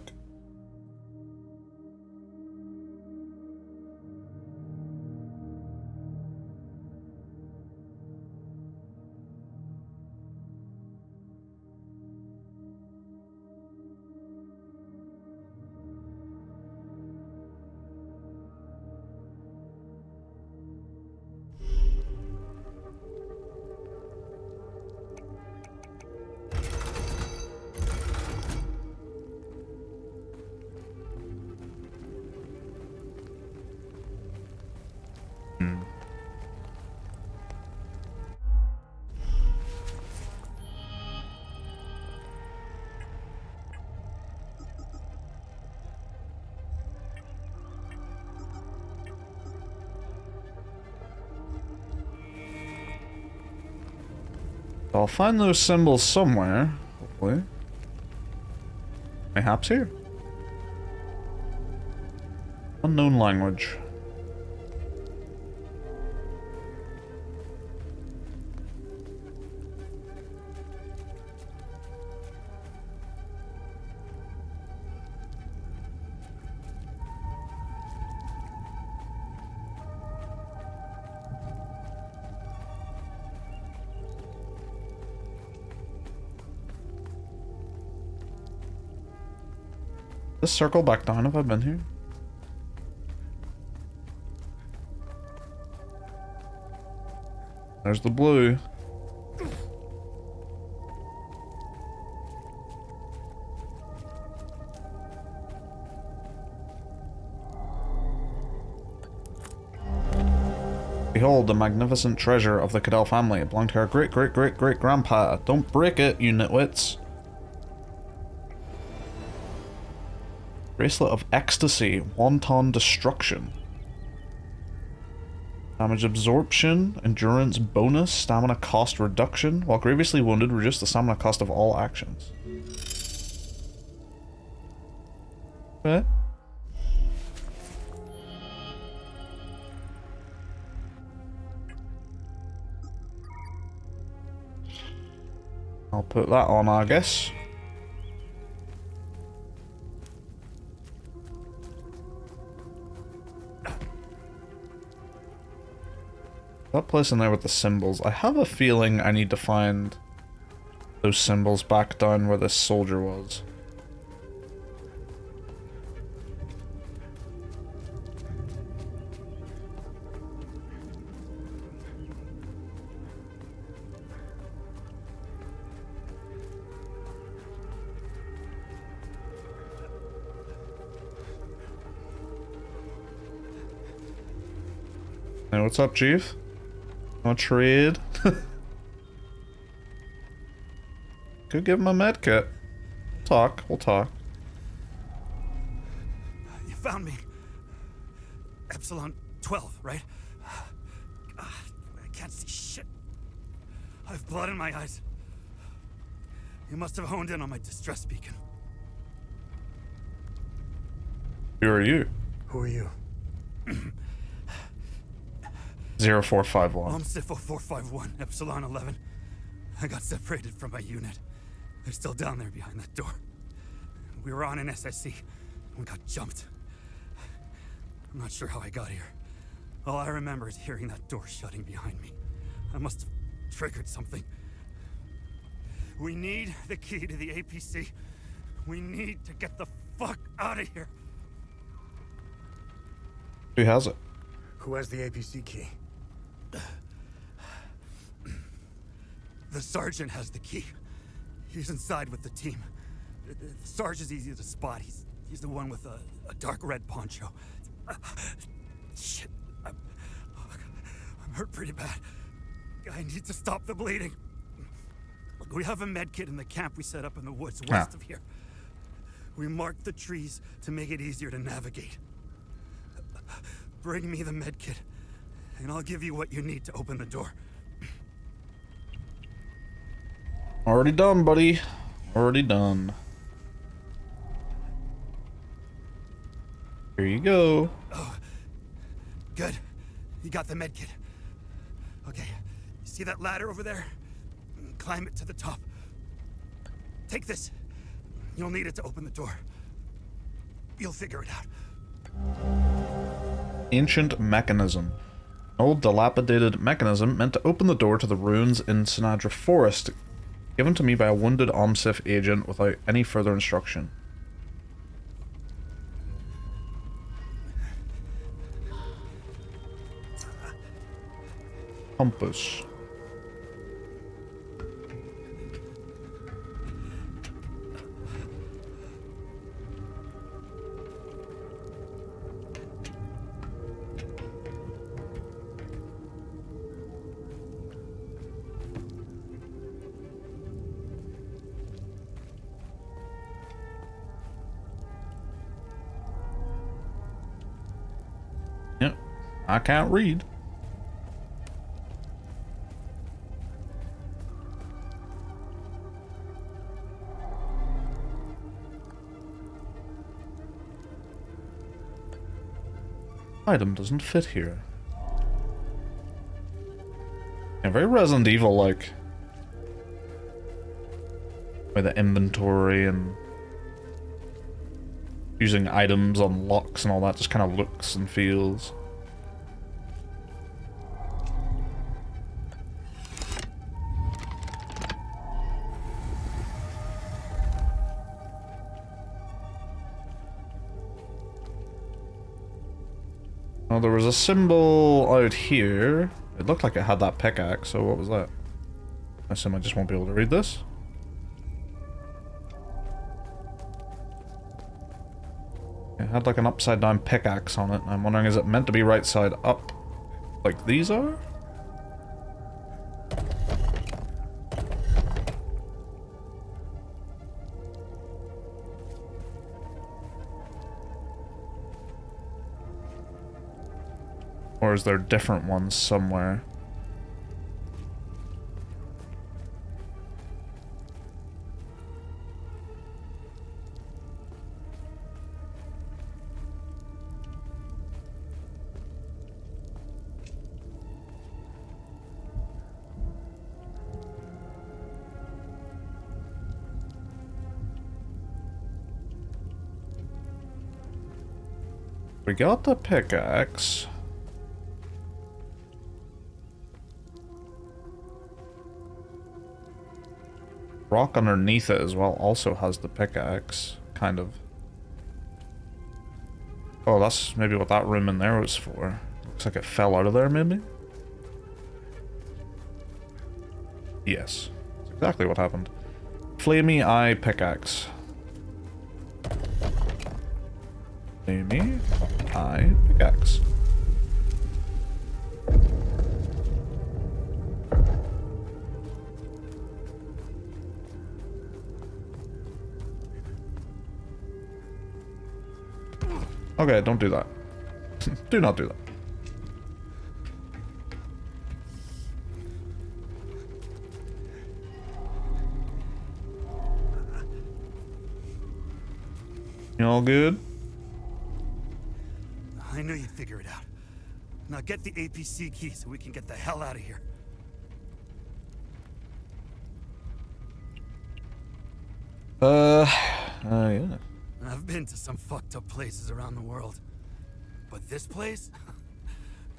I'll find those symbols somewhere, hopefully. Mayhaps here. Unknown language. This circle back down, have I been here? There's the blue. Behold, the magnificent treasure of the Cadell family. It belonged to our great-great-great-great-grandpa. Don't break it, you nitwits. Bracelet of Ecstasy. Wanton Destruction. Damage absorption. Endurance bonus. Stamina cost reduction. While grievously wounded, reduce the stamina cost of all actions. Okay. I'll put that on, I guess. That place in there with the symbols. I have a feeling I need to find those symbols back down where this soldier was. Hey, what's up, Chief? Want to trade? Could give him a med kit. We'll talk. You found me. Epsilon 12, right? I can't see shit. I have blood in my eyes. You must have honed in on my distress beacon. Who are you? Who are you? 0451. I'm Sifo 451, Epsilon 11. I got separated from my unit. They're still down there behind that door. We were on an SSC and got jumped. I'm not sure how I got here. All I remember is hearing that door shutting behind me. I must have triggered something. We need the key to the APC. We need to get the fuck out of here. Who has it? Who has the APC key? The sergeant has the key. He's inside with the team. The sergeant's easy to spot. He's the one with a dark red poncho. Shit. I'm hurt pretty bad. I need to stop the bleeding. We have a med kit in the camp we set up in the woods west of here. We marked the trees to make it easier to navigate. Bring me the med kit, and I'll give you what you need to open the door. Already done, buddy. Already done. Here you go. Oh, good. You got the med kit. Okay, you see that ladder over there? Climb it to the top. Take this. You'll need it to open the door. You'll figure it out. Ancient mechanism. An old dilapidated mechanism meant to open the door to the ruins in Sinadra Forest, given to me by a wounded OMSIF agent without any further instruction. Compass. I can't read. Item doesn't fit here. Yeah, very Resident Evil like. By the inventory and using items on locks and all that just kind of looks and feels. Oh, there was a symbol out here. It looked like it had that pickaxe, so what was that? I assume I just won't be able to read this. It had like an upside down pickaxe on it, and I'm wondering, is it meant to be right side up like these are? Or is there different ones somewhere? We got the pickaxe. Rock underneath it as well also has the pickaxe, kind of. Oh, that's maybe what that room in there was for. Looks like it fell out of there, maybe? Yes. That's exactly what happened. Flamey Eye Pickaxe. Flamey Eye Pickaxe. Okay, don't do that. Do not do that. You all good? I knew you'd figure it out. Now get the APC key so we can get the hell out of here. Yeah. I've been to some fucked up places around the world. But this place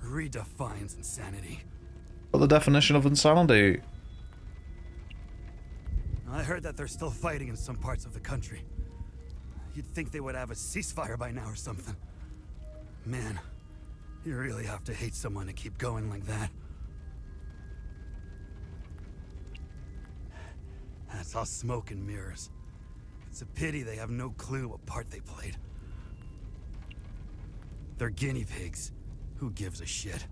redefines insanity. What the definition of insanity? I heard that they're still fighting in some parts of the country. You'd think they would have a ceasefire by now or something. Man, you really have to hate someone to keep going like that. That's all smoke and mirrors. It's a pity they have no clue what part they played. They're guinea pigs. Who gives a shit?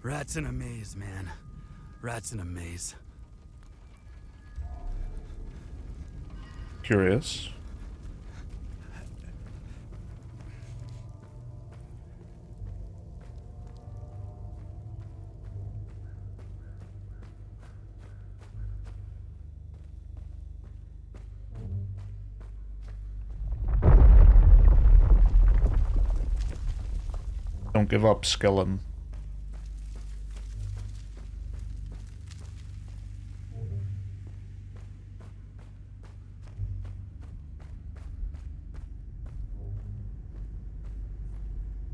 Rats in a maze, man. Rats in a maze. Curious. Don't give up, Skillen.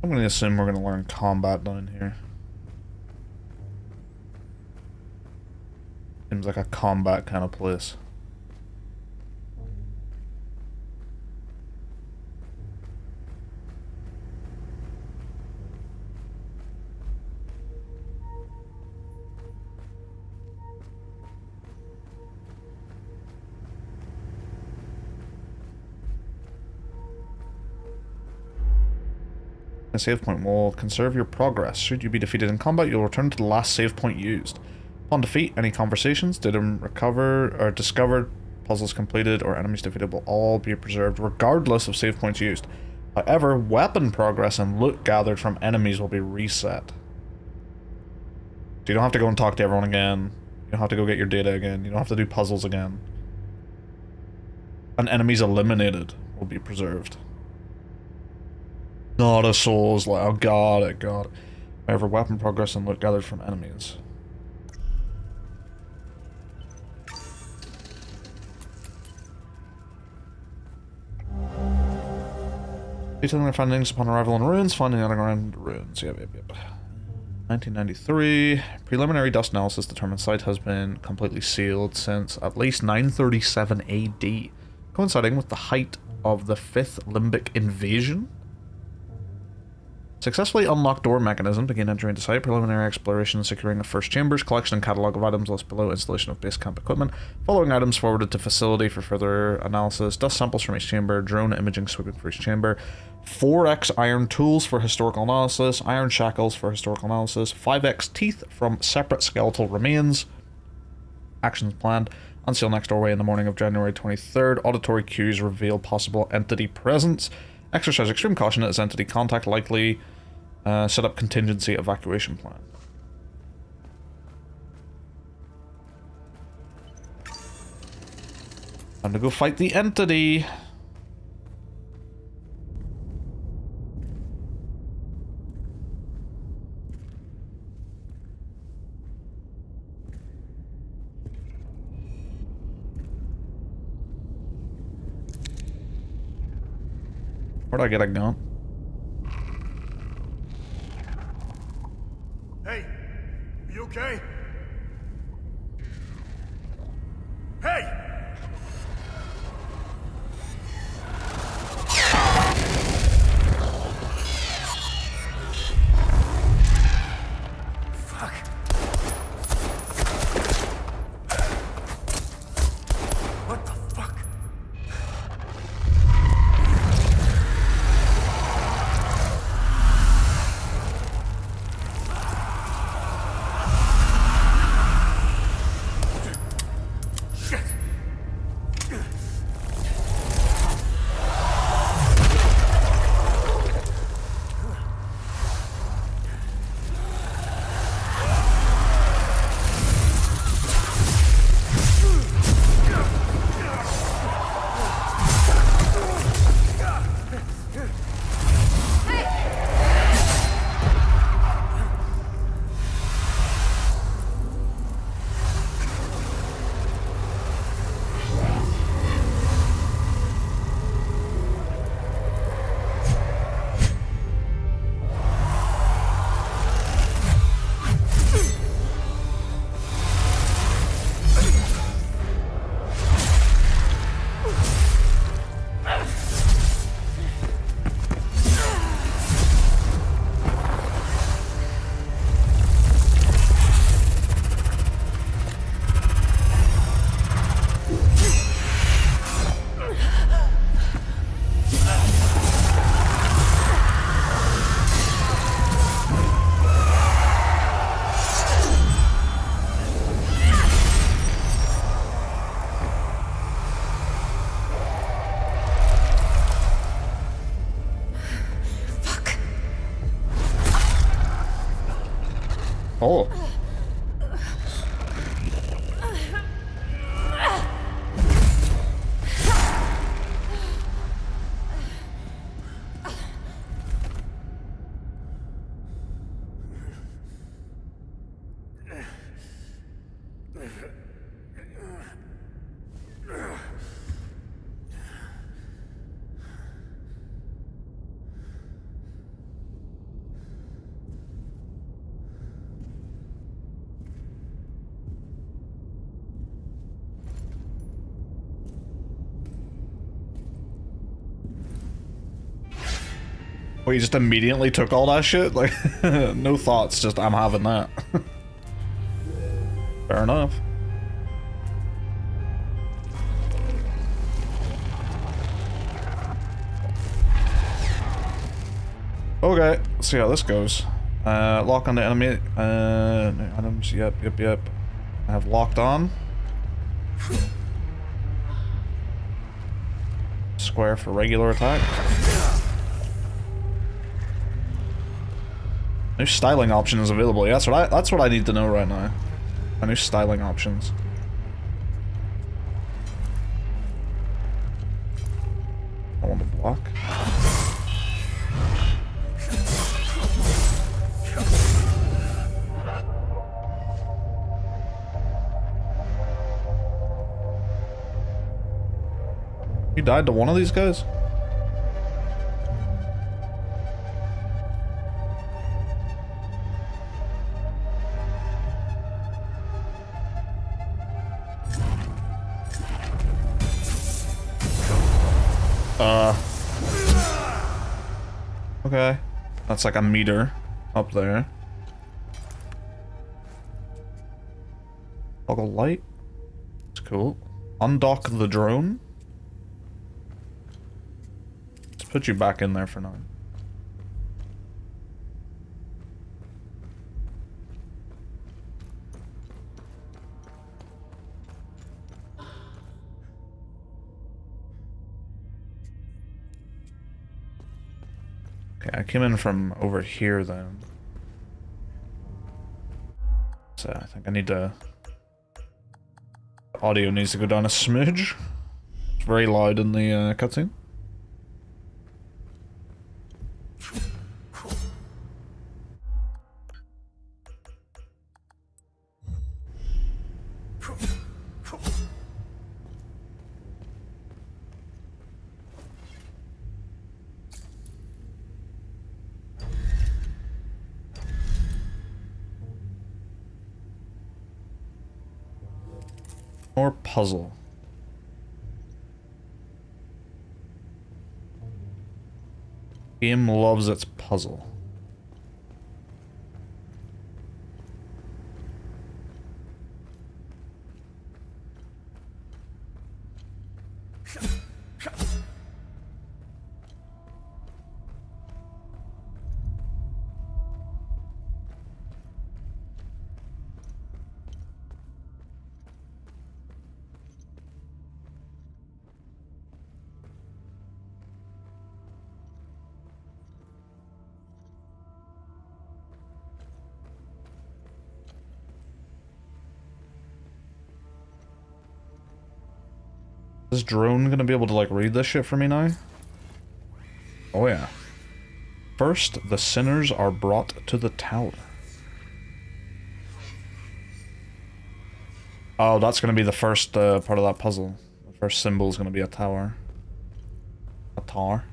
I'm gonna assume we're gonna learn combat down here. Seems like a combat kind of place. A save point will conserve your progress. Should you be defeated in combat, you'll return to the last save point used. Upon defeat, any conversations did recover or discovered puzzles completed, or enemies defeated will all be preserved regardless of save points used. However, weapon progress and loot gathered from enemies will be reset. So you don't have to go and talk to everyone again. You don't have to go get your data again. You don't have to do puzzles again. And enemies eliminated will be preserved. Not a Souls like, oh, got it. However, weapon progress and loot gathered from enemies. Detailing their findings upon arrival in ruins, finding underground ruins. Yep. 1993. Preliminary dust analysis determined site has been completely sealed since at least 937 AD, coinciding with the height of the 5th Limbic invasion. Successfully unlocked door mechanism. Begin entering into site. Preliminary exploration, securing of first chambers. Collection and catalog of items list below. Installation of base camp equipment. Following items forwarded to facility for further analysis. Dust samples from each chamber. Drone imaging sweeping for each chamber. 4x iron tools for historical analysis. Iron shackles for historical analysis. 5x teeth from separate skeletal remains. Actions planned. Unseal next doorway in the morning of January 23rd. Auditory cues reveal possible entity presence. Exercise extreme caution as entity contact likely. Set up contingency evacuation plan. Time to go fight the entity. Where'd I get a gun? Hey, you okay? Hey! Fuck. What the fuck? Oh. Well, you just immediately took all that shit? Like, no thoughts, just I'm having that. Fair enough. Okay, let's see how this goes. Lock on the enemy. Items, yep. I have locked on. square for regular attack. New styling options available. Yeah, that's what I need to know right now. New styling options. I want to block. You died to one of these guys? Okay. That's like a meter up there. Toggle light. It's cool. Undock the drone. Let's put you back in there for now. Okay, I came in from over here then. So I think I need to... The audio needs to go down a smidge. It's very loud in the cutscene. More puzzle. Game loves its puzzle. Is this drone gonna be able to like read this shit for me now? Oh yeah. First, the sinners are brought to the tower. Oh, that's gonna be the first part of that puzzle. The first symbol is gonna be a tower. A tower.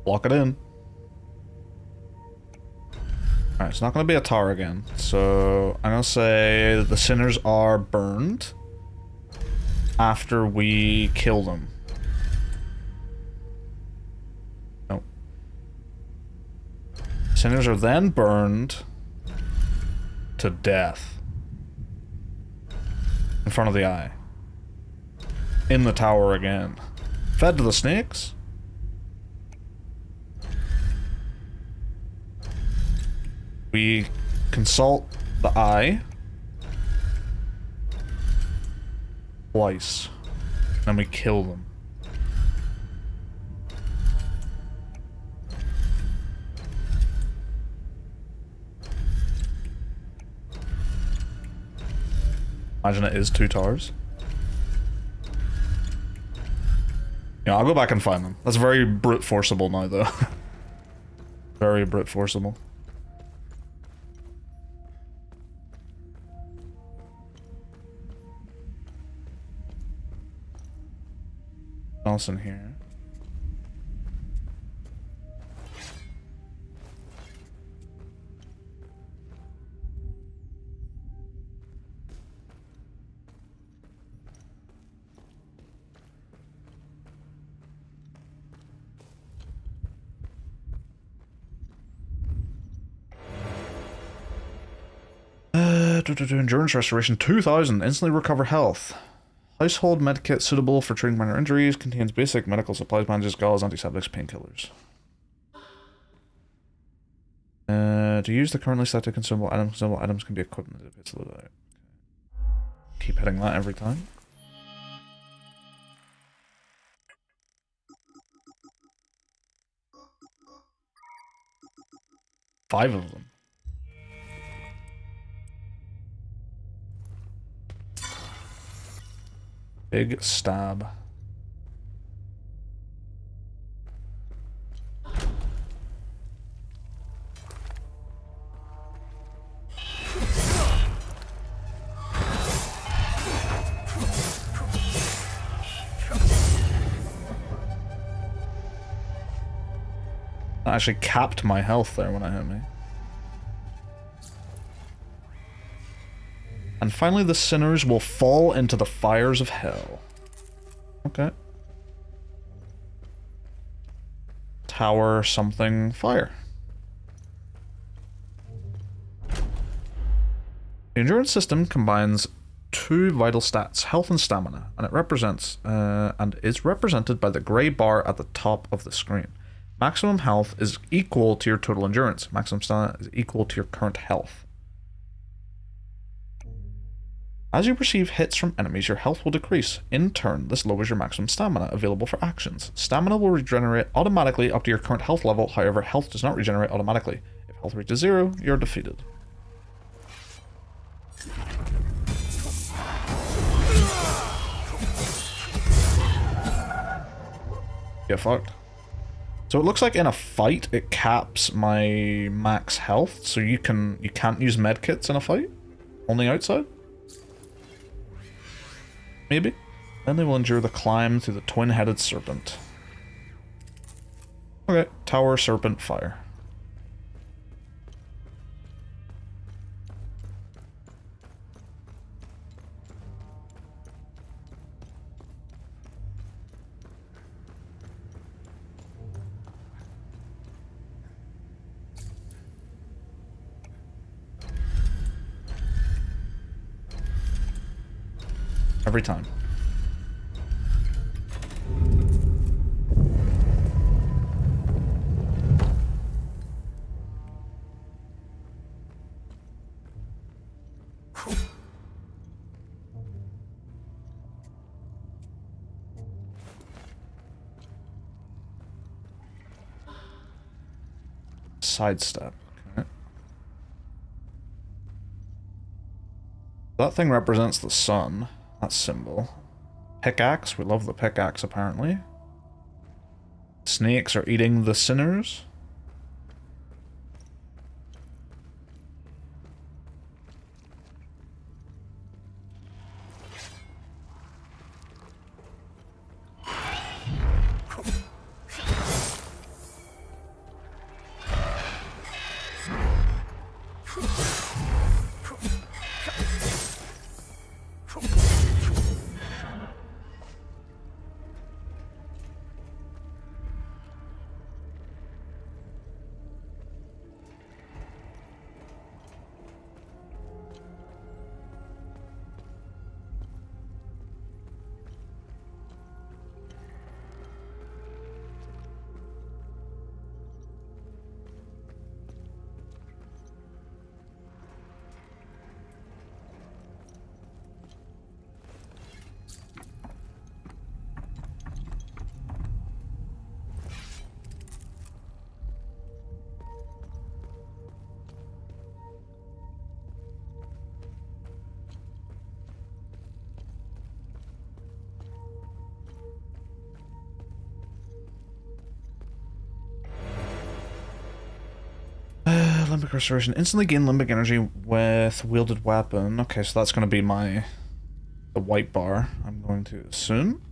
Lock it in. Alright, it's not gonna be a tower again. So I'm gonna say the sinners are burned after we kill them. Nope. Sinners are then burned to death in front of the eye. In the tower again. Fed to the snakes? We consult the eye twice, then we kill them. Imagine it is 2 towers. Yeah, I'll go back and find them. That's very brute forcible now, though. Very brute forcible. Else in here. Endurance restoration 2000. Instantly recover health. Household medkit suitable for treating minor injuries. Contains basic medical supplies, bandages, gauze, antiseptics, painkillers. To use the currently selected consumable items can be equipped in the pits loaded out. Keep hitting that every time. Five of them. Big stab. That actually capped my health there when it hit me. And finally, the sinners will fall into the fires of hell. Okay. Tower something fire. The endurance system combines two vital stats, health and stamina, and it is represented by the grey bar at the top of the screen. Maximum health is equal to your total endurance. Maximum stamina is equal to your current health. As you receive hits from enemies, your health will decrease. In turn, this lowers your maximum stamina available for actions. Stamina will regenerate automatically up to your current health level, however, health does not regenerate automatically. If health reaches 0, you're defeated. Get fucked. So it looks like in a fight, it caps my max health, so you can't use medkits in a fight? Only outside? Maybe. Then they will endure the climb through the twin-headed serpent. Okay, tower serpent fire. Every time. Sidestep. Okay. That thing represents the sun. That symbol. Pickaxe. We love the pickaxe, apparently. Snakes are eating the sinners. Limbic restoration. Instantly gain limbic energy with wielded weapon. Okay, so that's going to be the white bar, I'm going to assume.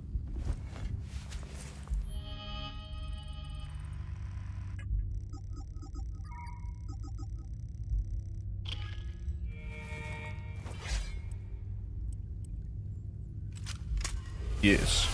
Yes.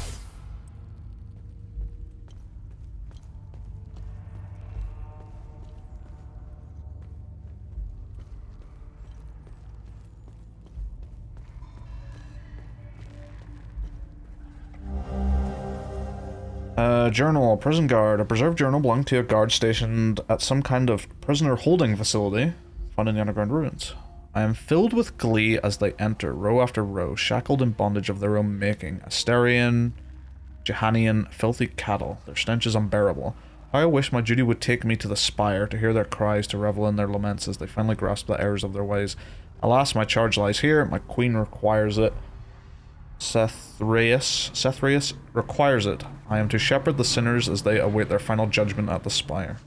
Journal. Prison guard. A preserved journal belonging to a guard stationed at some kind of prisoner holding facility found in the underground ruins. I am filled with glee as they enter, row after row, shackled in bondage of their own making. Asterian, Jehanian, filthy cattle. Their stench is unbearable. How I wish my duty would take me to the spire, to hear their cries, to revel in their laments as they finally grasp the errors of their ways. Alas, my charge lies here. My queen requires it. Sethraeus requires it. I am to shepherd the sinners as they await their final judgment at the spire.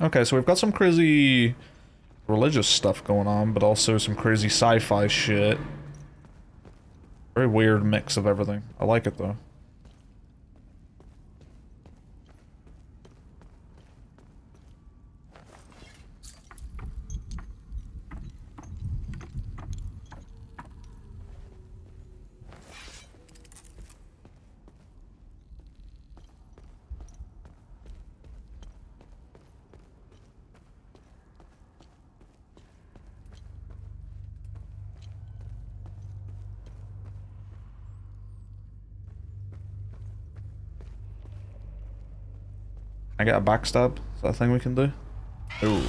Okay, so we've got some crazy religious stuff going on, but also some crazy sci-fi shit. Very weird mix of everything. I like it though. I get a backstab? Is that a thing we can do? Ooh.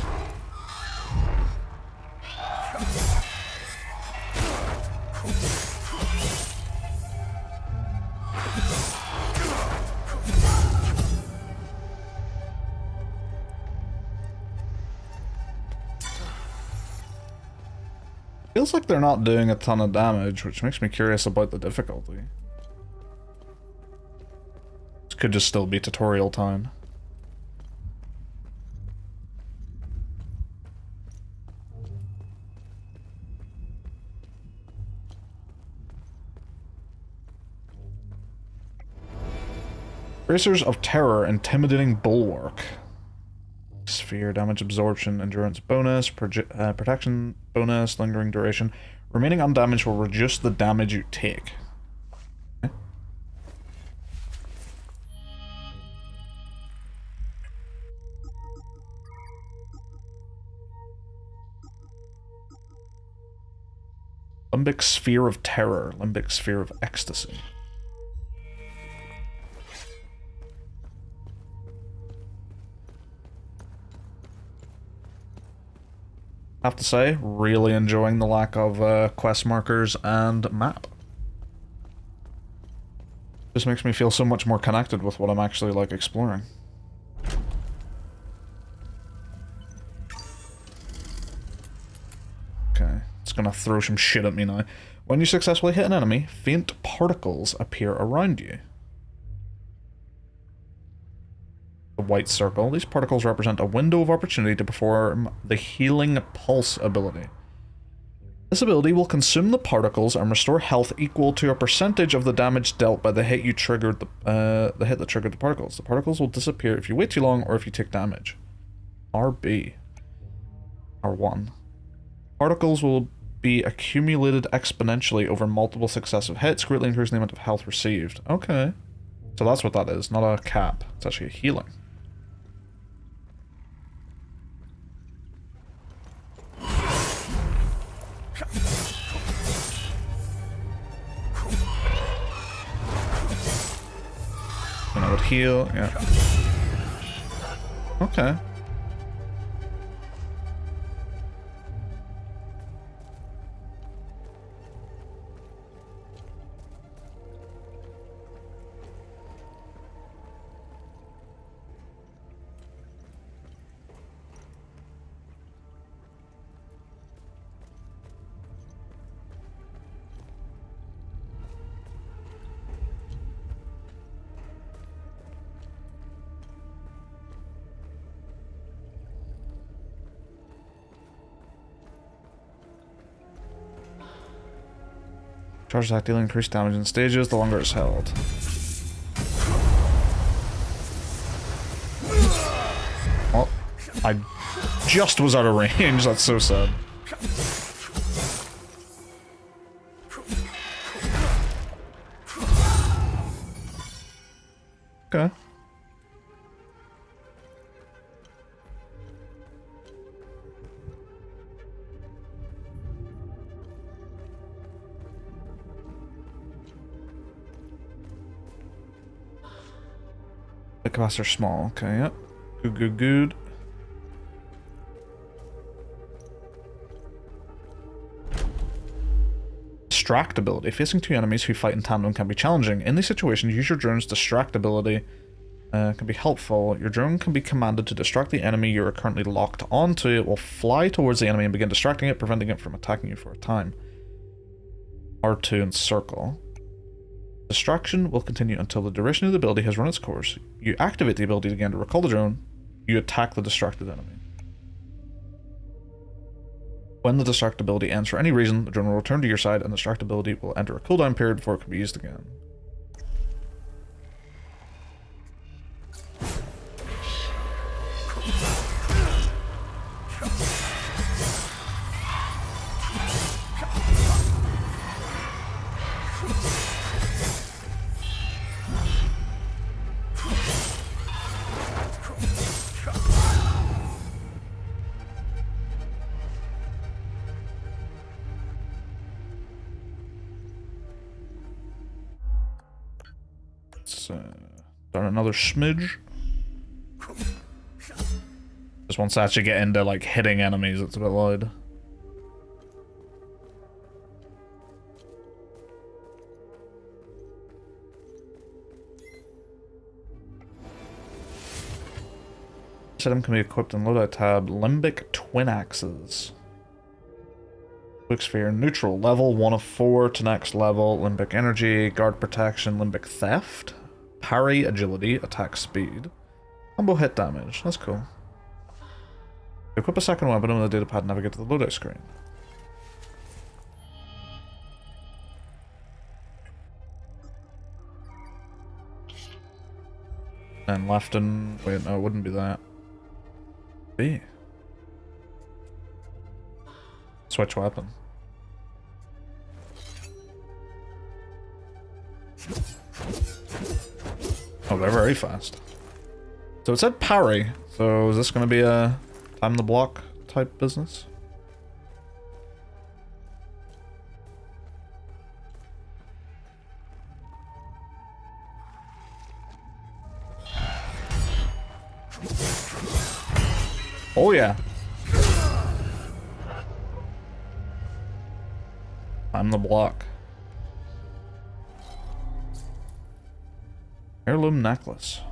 Feels like they're not doing a ton of damage, which makes me curious about the difficulty. This could just still be tutorial time. Bracers of Terror, Intimidating Bulwark. Sphere, damage absorption, endurance bonus, protection bonus, lingering duration. Remaining undamaged will reduce the damage you take. Okay. Limbic Sphere of Terror, Limbic Sphere of Ecstasy. Have to say, really enjoying the lack of quest markers and map. This makes me feel so much more connected with what I'm actually like exploring. Okay, it's gonna throw some shit at me now. When you successfully hit an enemy, faint particles appear around you. A white circle. These particles represent a window of opportunity to perform the Healing Pulse ability. This ability will consume the particles and restore health equal to a percentage of the damage dealt by the hit you triggered the hit that triggered the particles. The particles will disappear if you wait too long or if you take damage. RB. R1. Particles will be accumulated exponentially over multiple successive hits, greatly increasing the amount of health received. Okay. So that's what that is, not a cap. It's actually a healing. And I would heal, yeah. Okay. Charge attack dealing increased damage in stages the longer it's held. Well, I just was out of range, that's so sad. Okay. The capacitor small. Okay, yep. Good, good, good. Distract ability. Facing two enemies who fight in tandem can be challenging. In these situations, use your drone's distract ability. Can be helpful. Your drone can be commanded to distract the enemy you are currently locked onto. It will fly towards the enemy and begin distracting it, preventing it from attacking you for a time. R2 and circle. Distraction will continue until the duration of the ability has run its course. You activate the ability again to recall the drone. You attack the distracted enemy. When the distract ability ends for any reason, the drone will return to your side and the distract ability will enter a cooldown period before it can be used again. Done another smidge. Just once I actually get into like hitting enemies, it's a bit loud. This item can be equipped in loadout tab. Limbic twin axes. Quick sphere neutral. Level 1 of 4 to next level. Limbic energy, guard protection, limbic theft. Parry, agility, attack speed. Combo hit damage. That's cool. Equip a second weapon on the datapad and navigate to the loadout screen. And left and... wait, no, it wouldn't be that. B. Switch weapon. Oh, they're very fast. So it said parry. So is this going to be a time the block type business? Oh yeah. Time the block. Heirloom necklace.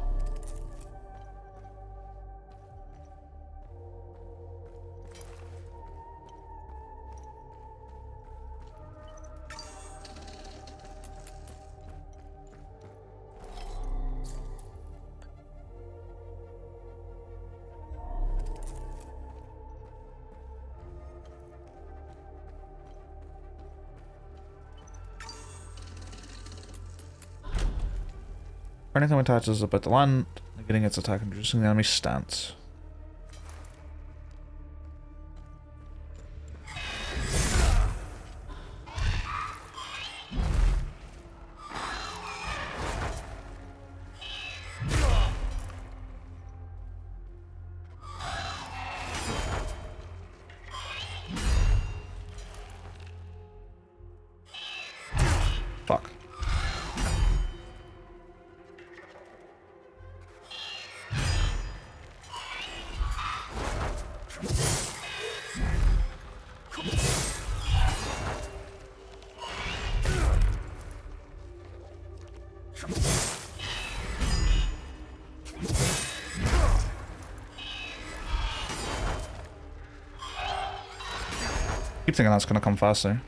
Anything attaches about the land, getting its attack and reducing the enemy's stance. Fuck. Keep thinking that's gonna come faster.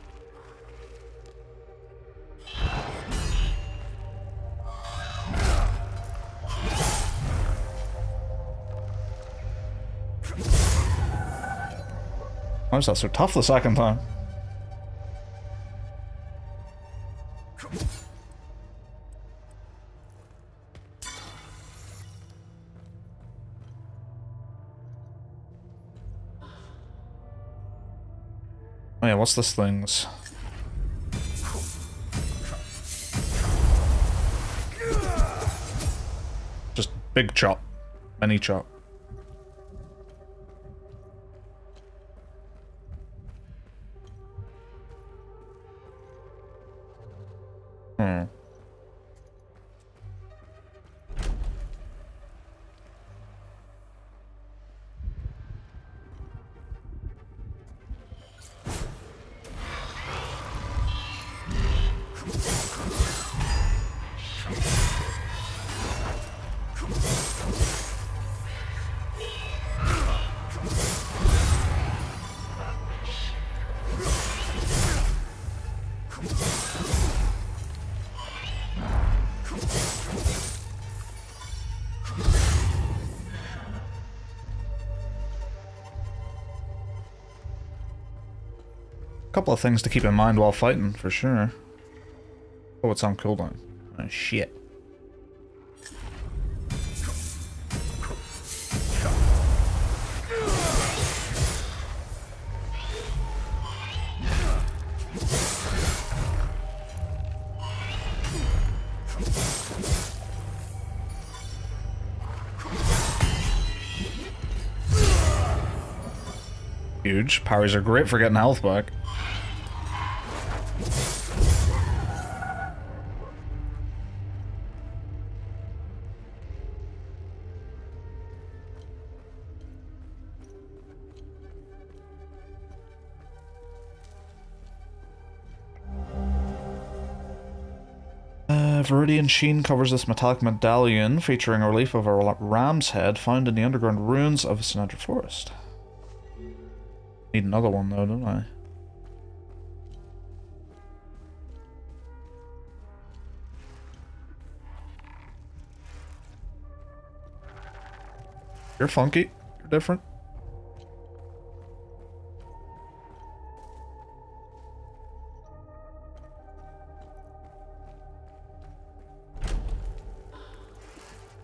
Why was that so tough the second time? Oh yeah, what's this thing's? Just big chop. Mini chop. Couple of things to keep in mind while fighting, for sure. Oh, it's on cooldown. Oh, shit. Huge. Parries are great for getting health back. Viridian sheen covers this metallic medallion, featuring a relief of a ram's head found in the underground ruins of Sinatra Forest. Need another one though, don't I? You're funky. You're different.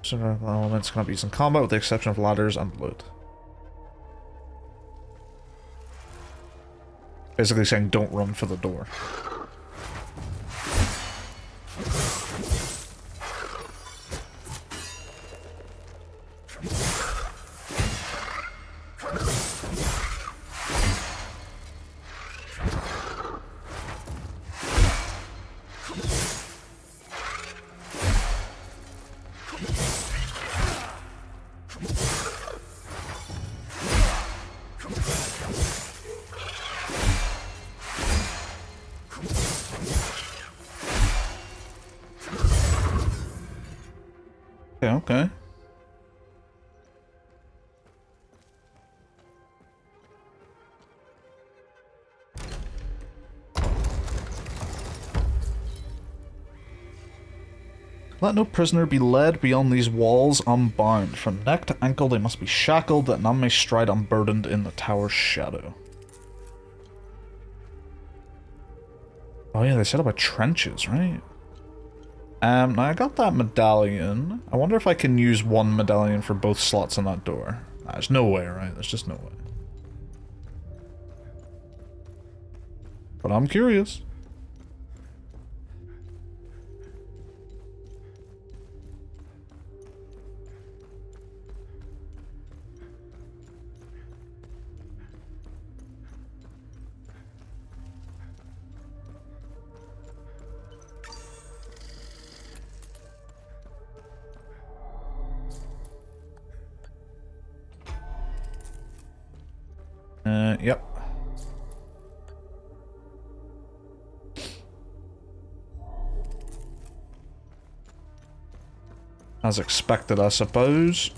Certain elements cannot be used in combat with the exception of ladders and loot. Basically saying don't run for the door. Okay. Let no prisoner be led beyond these walls unbound. From neck to ankle they must be shackled, that none may stride unburdened in the tower's shadow. Oh yeah, they said about trenches, right? Now I got that medallion. I wonder if I can use one medallion for both slots on that door. There's no way, right? There's just no way. But I'm curious. Yep. As expected, I suppose.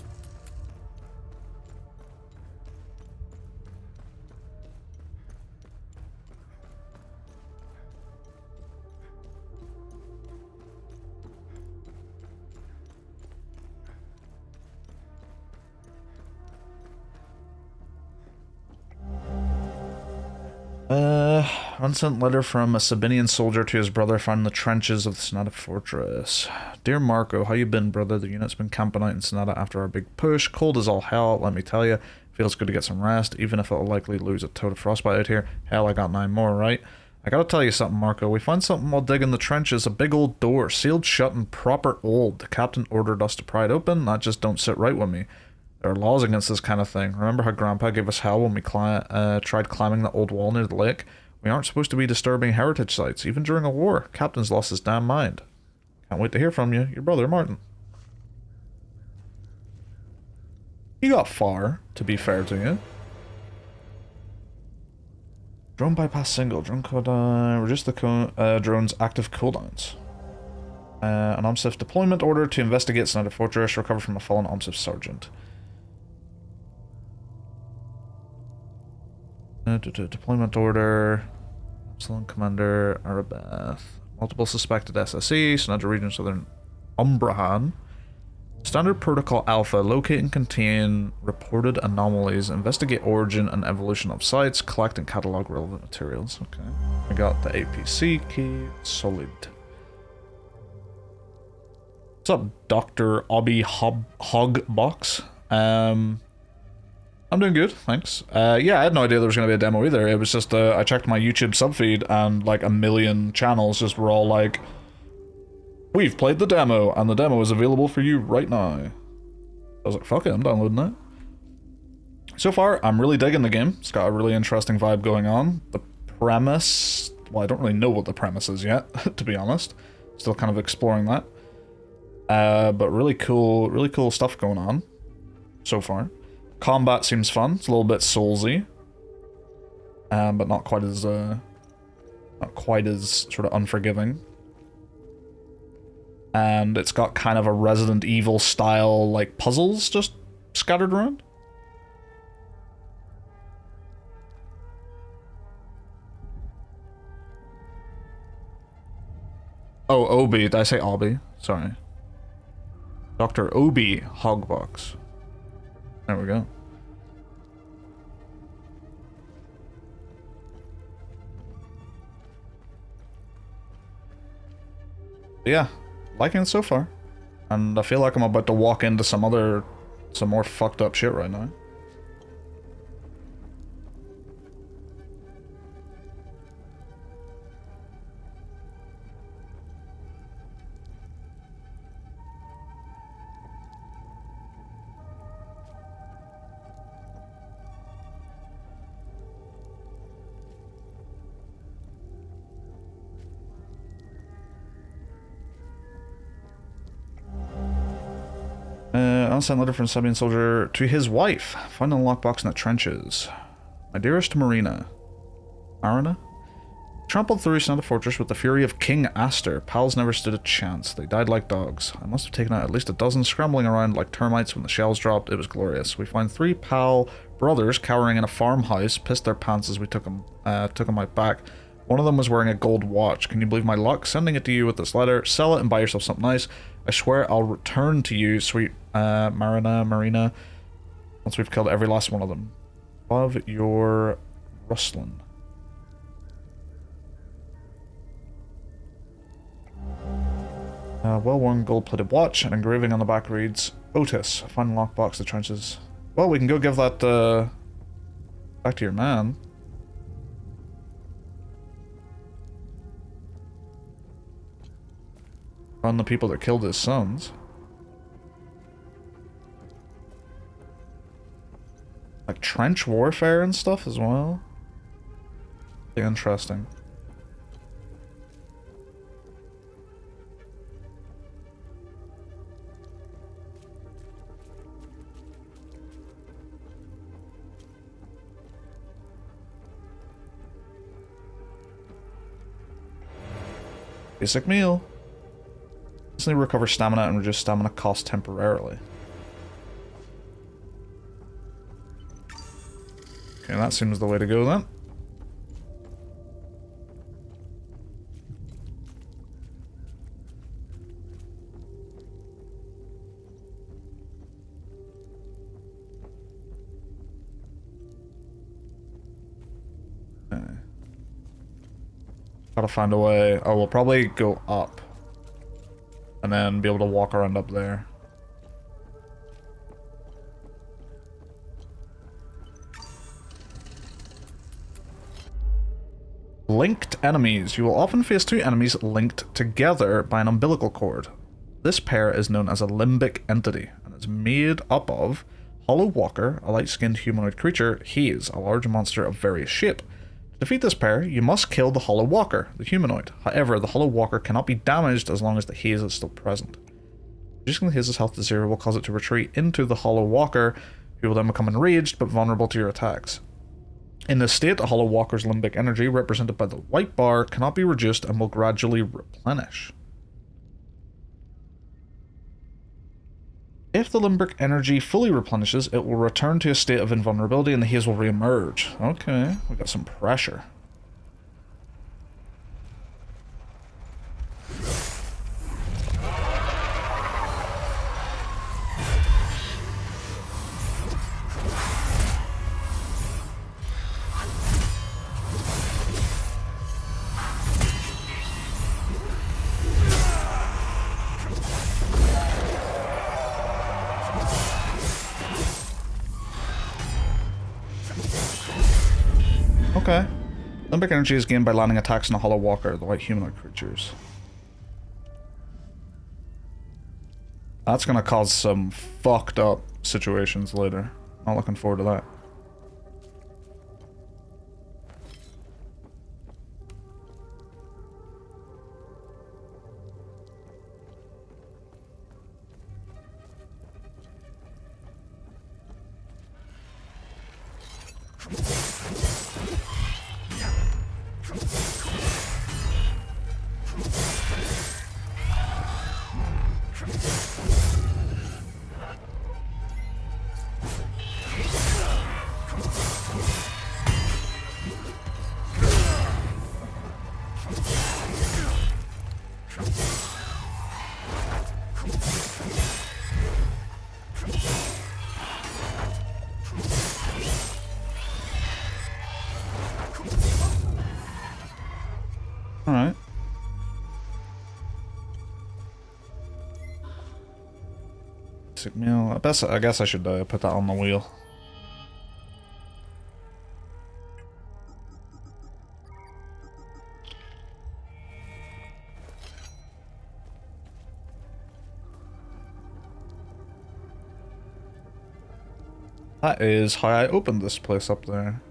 Unsent letter from a Sabinian soldier to his brother found in the trenches of the Sonata Fortress. Dear Marco, how you been, brother? The unit's been camping out in Sonata after our big push. Cold as all hell, let me tell you. Feels good to get some rest, even if it'll likely lose a toad of frostbite out here. Hell, I got 9 more, right? I gotta tell you something, Marco. We found something while digging the trenches. A big old door, sealed shut and proper old. The captain ordered us to pry it open. That just don't sit right with me. There are laws against this kind of thing. Remember how Grandpa gave us hell when we tried climbing the old wall near the lake? We aren't supposed to be disturbing heritage sites, even during a war. Captain's lost his damn mind. Can't wait to hear from you. Your brother, Martin. You got far, to be fair to you. Drone bypass single. Drone cooldown. Reduce the drone's active cooldowns. An OMSIF deployment order to investigate Snyder Fortress. Recover from a fallen OMSIF sergeant. Deployment order. Epsilon Commander Arabeth. Multiple suspected SSE, Senator Region Southern Umbrahan. Standard Protocol Alpha. Locate and contain reported anomalies. Investigate origin and evolution of sites. Collect and catalog relevant materials. Okay. We got the APC key. Solid. What's up, Dr. Obby Hogbox? I'm doing good, thanks. Yeah, I had no idea there was going to be a demo either. It was just, I checked my YouTube subfeed and like a million channels just were all like, we've played the demo and the demo is available for you right now. I was like, fuck it, I'm downloading it. So far, I'm really digging the game. It's got a really interesting vibe going on. The premise, well, I don't really know what the premise is yet, to be honest. Still kind of exploring that. But really cool stuff going on so far. Combat seems fun. It's a little bit soulsy, but not quite as sort of unforgiving. And it's got kind of a Resident Evil style like puzzles just scattered around. Oh, Obi. Did I say Obby? Sorry. Dr. Obi Hogbox. There we go. Yeah, liking it so far. And I feel like I'm about to walk into some more fucked up shit right now. Unsent letter from a Serbian soldier to his wife. Find a lockbox in the trenches. My dearest Marina. Marina? Trampled through Sonata Fortress with the fury of King Aster. Pals never stood a chance. They died like dogs. I must have taken out at least a dozen, scrambling around like termites when the shells dropped. It was glorious. We find 3 pal brothers cowering in a farmhouse, pissed their pants as we took them out back. One of them was wearing a gold watch. Can you believe my luck? Sending it to you with this letter. Sell it and buy yourself something nice. I swear I'll return to you, sweet Marina, once we've killed every last one of them. Love, your Rustlin. Well-worn gold-plated watch, an engraving on the back reads, Otis, find lockbox the trenches. Well, we can go give that back to your man. On the people that killed his sons. Like trench warfare and stuff as well. Interesting. Basic meal. Instantly recover stamina and reduce stamina cost temporarily. Okay, that seems the way to go then. Okay. Gotta find a way. Oh, we'll probably go up. And then be able to walk around up there. Linked enemies. You will often face 2 enemies linked together by an umbilical cord. This pair is known as a limbic entity, and is made up of Hollow Walker, a light-skinned humanoid creature, Haze, a large monster of various shape. To defeat this pair, you must kill the Hollow Walker, the humanoid. However, the Hollow Walker cannot be damaged as long as the Haze is still present. Reducing the Haze's health to 0 will cause it to retreat into the Hollow Walker, who will then become enraged but vulnerable to your attacks. In this state, the Hollow Walker's limbic energy, represented by the white bar, cannot be reduced and will gradually replenish. If the limbic energy fully replenishes, it will return to a state of invulnerability and the haze will re-emerge. Okay, we got some pressure. Limbic energy is gained by landing attacks on a hollow walker, the white humanoid creatures. That's gonna cause some fucked up situations later. Not looking forward to that. Alright. Basic meal. I guess I should put that on the wheel. That is how I opened this place up there.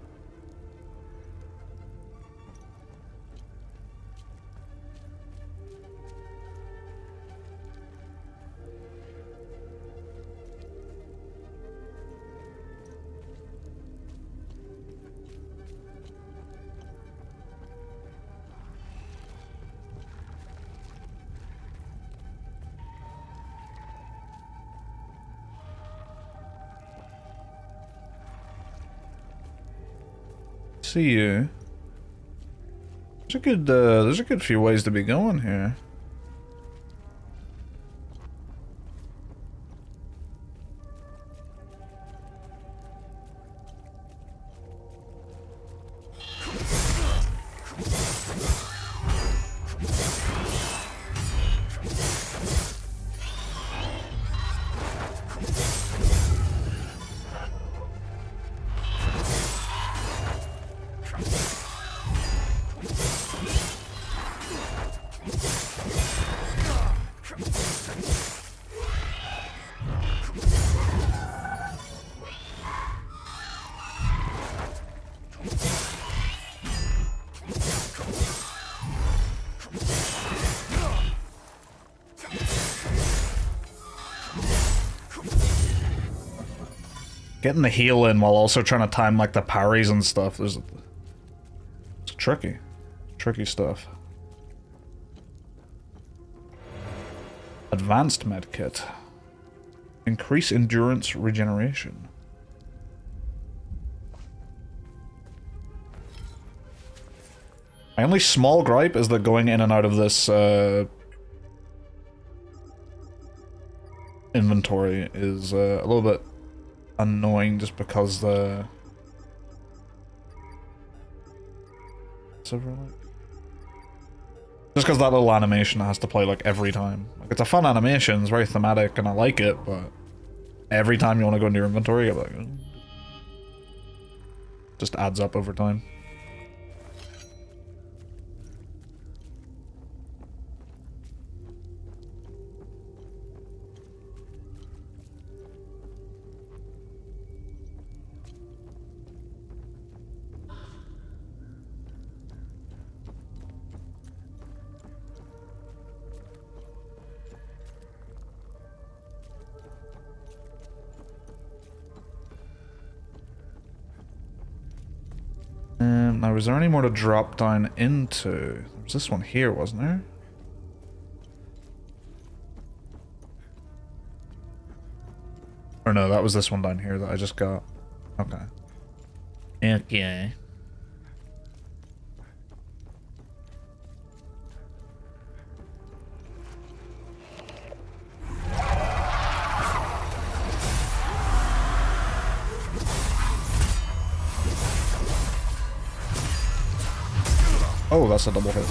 See you. There's a good few ways to be going here. Getting the heal in while also trying to time like the parries and stuff. It's tricky. Tricky stuff. Advanced med kit. Increase endurance regeneration. My only small gripe is that going in and out of this inventory is a little bit annoying just because the... Just because that little animation has to play like every time. Like, it's a fun animation, it's very thematic and I like it, but every time you want to go into your inventory, you're like... Just adds up over time. Now, was there any more to drop down into? There was this one here, wasn't there? Or no, that was this one down here that I just got. Okay. Okay. Oh, that's a double hit.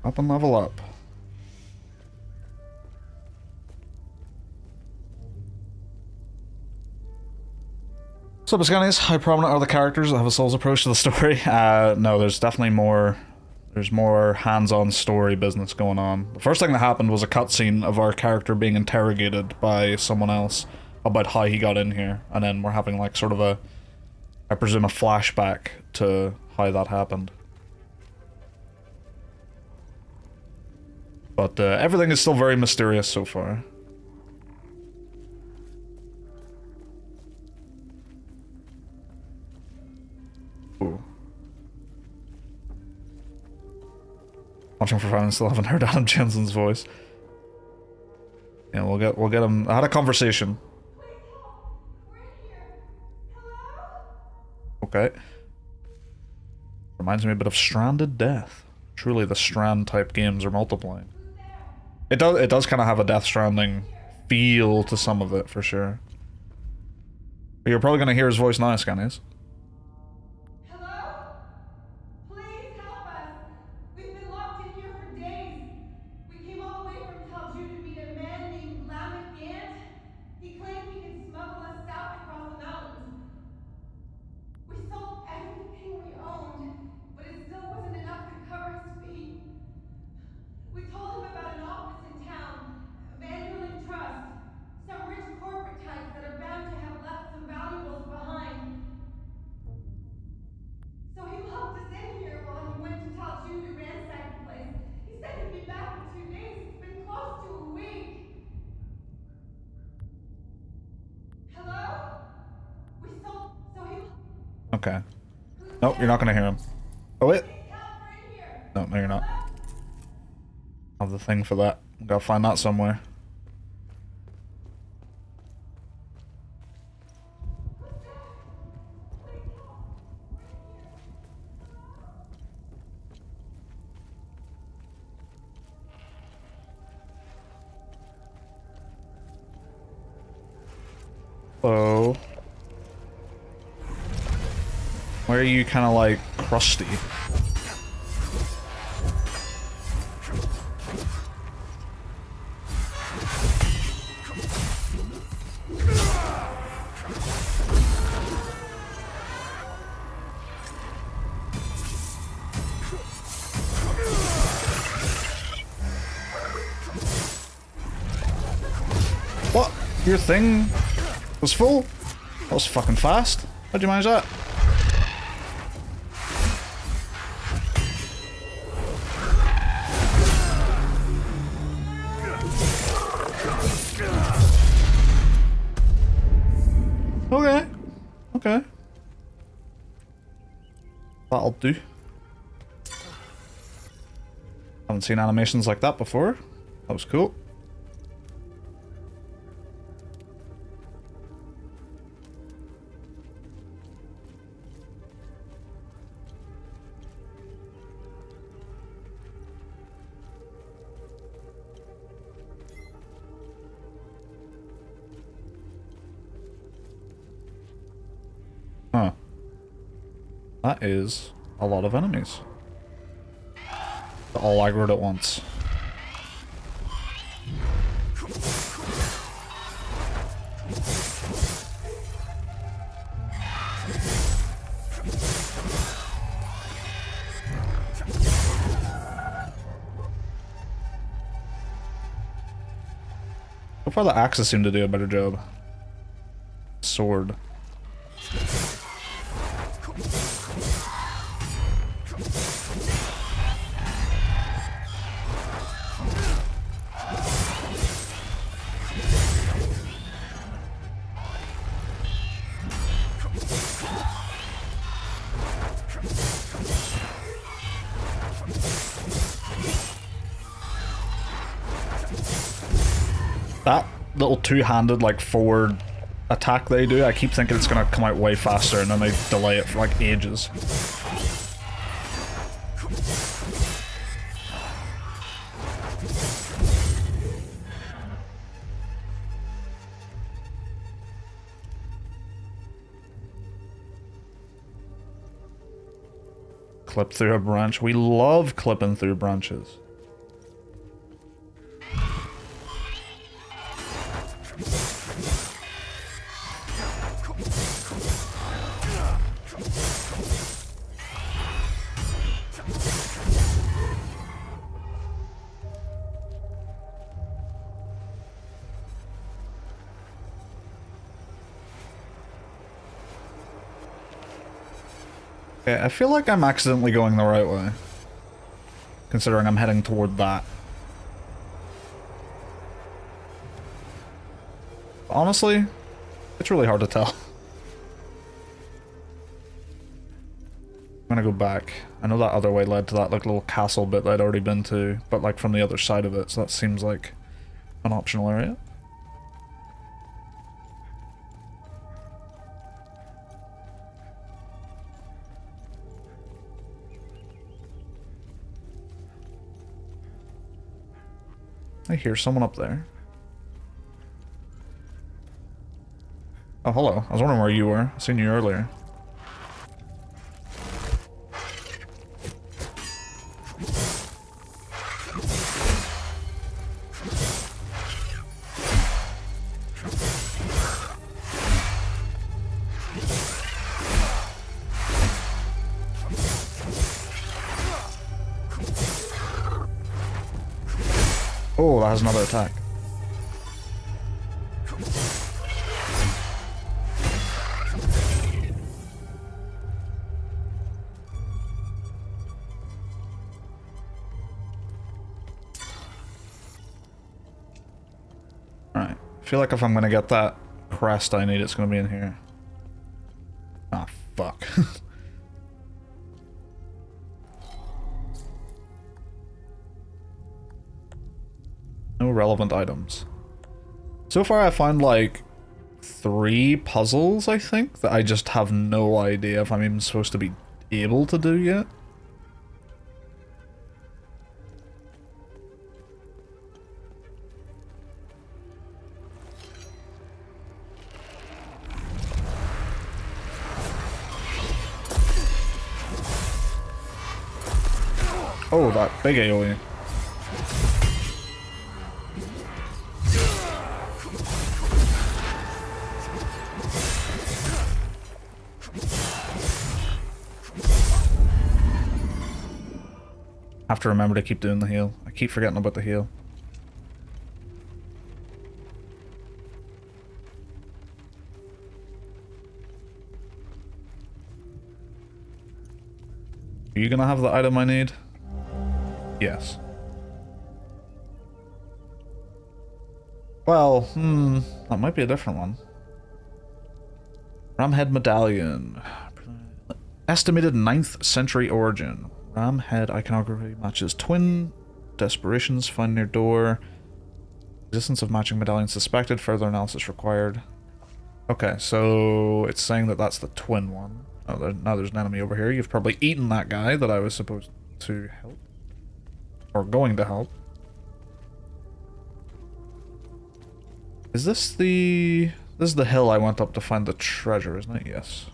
Up and level up. So, Biscanies, how prominent are the characters that have a Souls approach to the story? No, there's definitely more. There's more hands-on story business going on. The first thing that happened was a cutscene of our character being interrogated by someone else about how he got in here, and then we're having like sort of a, I presume, a flashback to how that happened. But everything is still very mysterious so far. Ooh. Watching for fun and still haven't heard Adam Jensen's voice. Yeah, we'll get him. I had a conversation. Okay. Reminds me a bit of Stranded Death. Truly, the Strand type games are multiplying. It does kind of have a Death Stranding feel to some of it for sure. But you're probably gonna hear his voice now, Scanies. Okay. Nope, you're not gonna hear him. Oh wait. No, you're not. I have the thing for that. Gotta find that somewhere. Hello. Why are you kind of like crusty? What? Your thing was full? That was fucking fast. How'd you manage that? Okay. Okay. That'll do. Haven't seen animations like that before. That was cool. Huh. That is a lot of enemies. They're all aggroed at once. So far the axes seem to do a better job. Sword. That little two-handed, like, forward attack they do, I keep thinking it's gonna come out way faster, and then they delay it for, like, ages. Clip through a branch. We love clipping through branches. Okay, I feel like I'm accidentally going the right way. Considering I'm heading toward that. Honestly, it's really hard to tell. I'm gonna go back. I know that other way led to that like little castle bit that I'd already been to, but like from the other side of it, so that seems like an optional area. I hear someone up there. Oh, hello. I was wondering where you were. I seen you earlier. Oh, that has another attack. Alright. I feel like if I'm gonna get that crest I need, it's gonna be in here. Ah, fuck. No relevant items. So far I found like 3 puzzles, I think, that I just have no idea if I'm even supposed to be able to do yet. Oh, that big AoE. Have to remember to keep doing the heal. I keep forgetting about the heal. Are you gonna have the item I need? Yes. Well, that might be a different one. Ramhead Medallion. Estimated 9th century origin. Ramhead iconography matches twin. Desperations found near door. Existence of matching medallions suspected. Further analysis required. Okay, so it's saying that that's the twin one. Oh, now there's an enemy over here. You've probably eaten that guy that I was supposed to help. Or going to help. Is this the... This is the hill I went up to find the treasure, isn't it? Yes.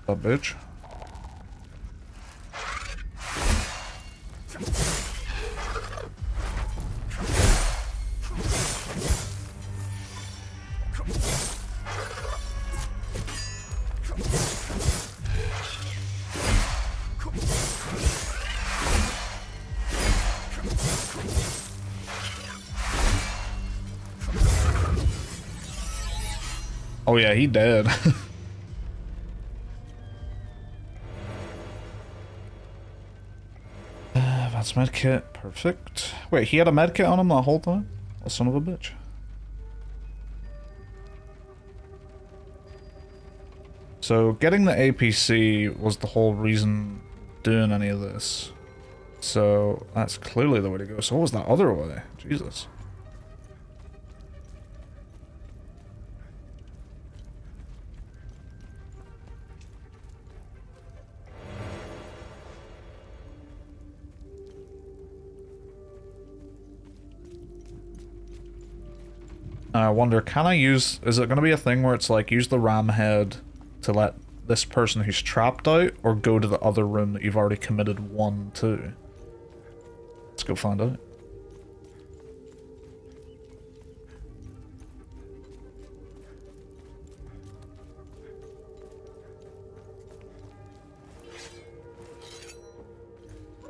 That bitch. Oh yeah, he dead. That's medkit. Perfect. Wait, he had a medkit on him the whole time? A son of a bitch. So getting the APC was the whole reason doing any of this. So that's clearly the way to go. So what was that other way? Jesus. I wonder, can I use... Is it going to be a thing where it's like, use the ram head to let this person who's trapped out, or go to the other room that you've already committed one to? Let's go find out.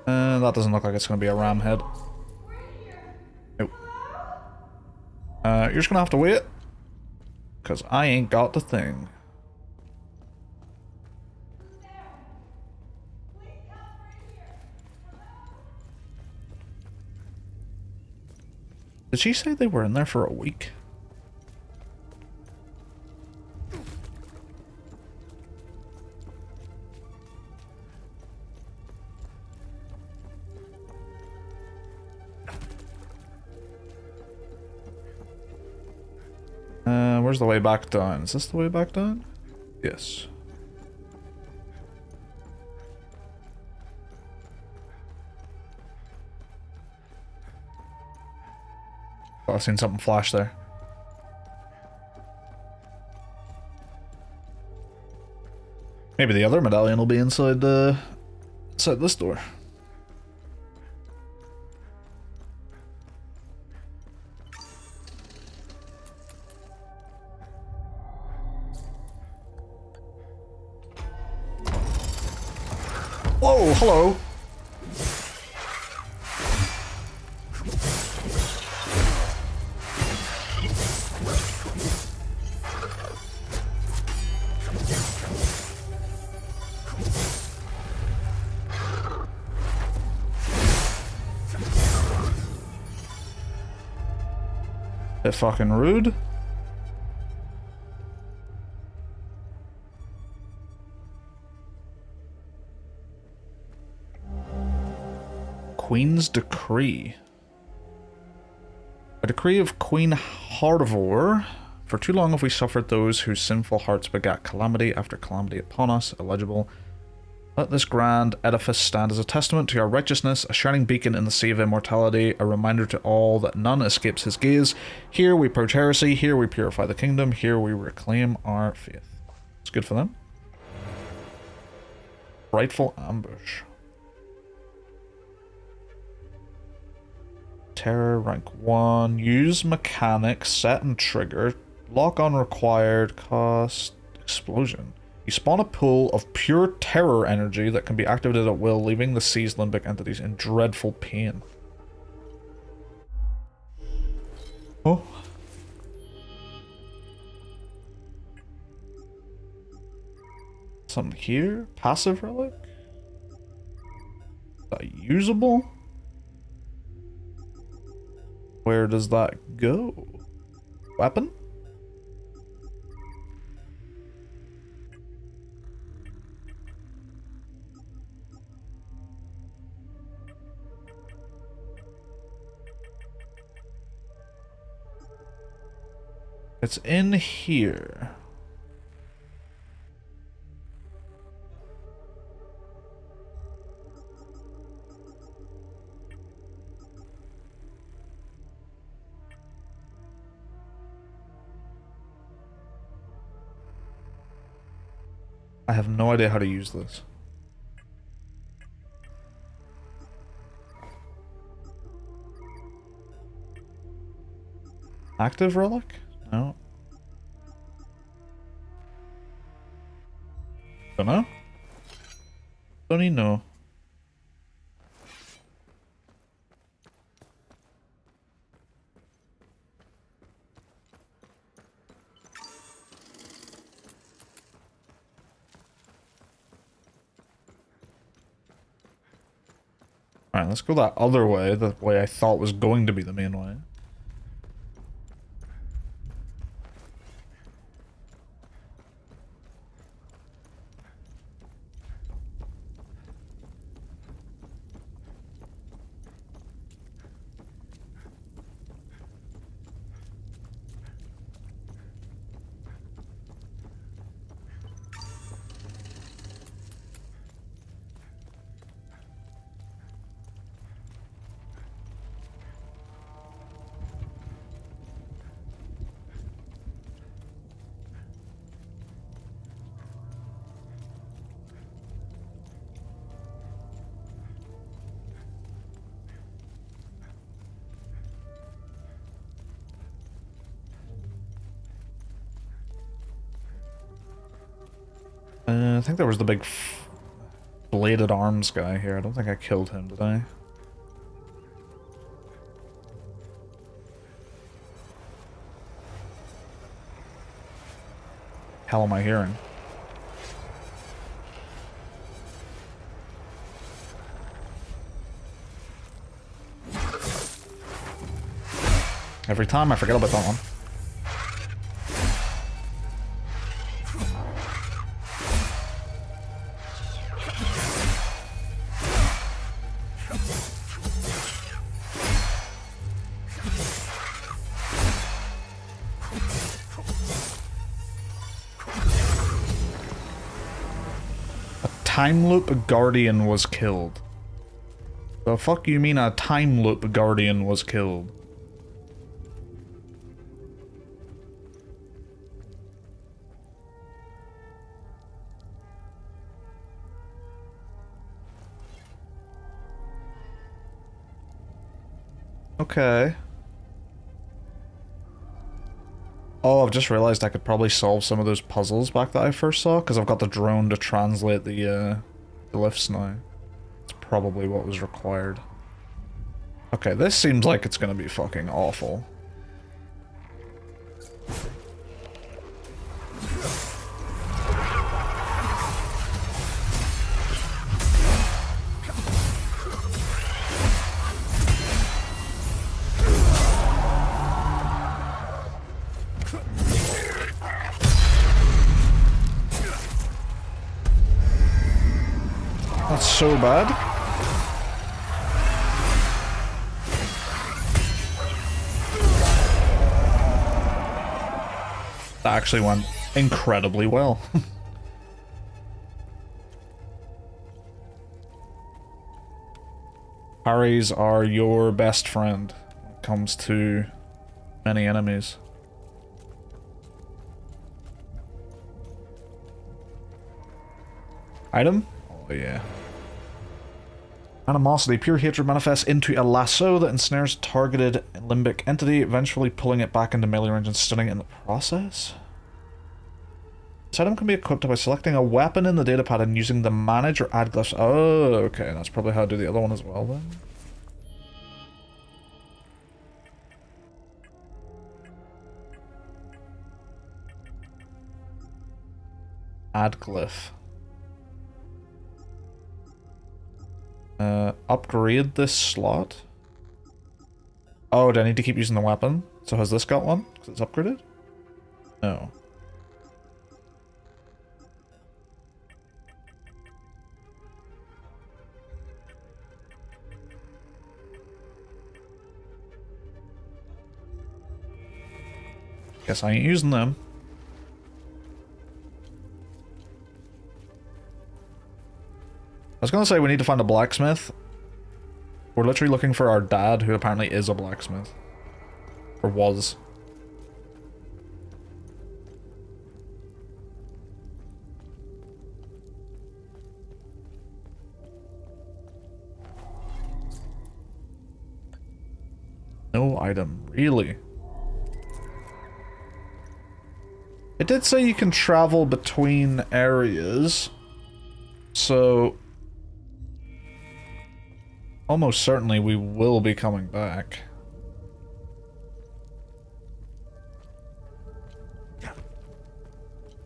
That doesn't look like it's going to be a ram head. Nope. You're just going to have to wait. because I ain't got the thing. Did she say they were in there for a week? Where's the way back down? Is this the way back down? Yes. Oh, I've seen something flash there. Maybe the other medallion will be inside inside this door. Whoa, hello. Bit fucking rude. Queen's Decree. A decree of Queen Hardivore. For too long have we suffered those whose sinful hearts begat calamity after calamity upon us. Illegible. Let this grand edifice stand as a testament to our righteousness, a shining beacon in the sea of immortality, a reminder to all that none escapes his gaze. Here we purge heresy, here we purify the kingdom, here we reclaim our faith. It's good for them. Frightful ambush. Terror rank 1. Use mechanic, set and trigger. Lock on required, cost, explosion. You spawn a pool of pure terror energy that can be activated at will, leaving the sea's limbic entities in dreadful pain. Oh. Something here? Passive relic? Is that usable? Where does that go? Weapon? It's in here. I have no idea how to use this. Active relic? No. Don't know. Don't even know. Alright, let's go that other way, the way I thought was going to be the main way. I think there was the big bladed arms guy here. I don't think I killed him, did I? hell am I hearing? Every time I forget about that one. Time loop guardian was killed. The fuck you mean a time loop guardian was killed? Okay. Oh, I've just realized I could probably solve some of those puzzles back that I first saw, because I've got the drone to translate the glyphs now. It's probably what was required. Okay, this seems like it's gonna be fucking awful. That's so bad. That actually went incredibly well. Parries are your best friend when it comes to many enemies. Item? Oh yeah. Animosity. Pure hatred manifests into a lasso that ensnares a targeted limbic entity, eventually pulling it back into melee range and stunning it in the process. This item can be equipped by selecting a weapon in the datapad and using the manage or add glyphs. Oh, okay. That's probably how I do the other one as well then. Add glyph. Upgrade this slot. Oh, do I need to keep using the weapon? So has this got one? Because it's upgraded? No. Guess I ain't using them. I was gonna say we need to find a blacksmith. We're literally looking for our dad, who apparently is a blacksmith. Or was. No item, really? It did say you can travel between areas, so almost certainly we will be coming back.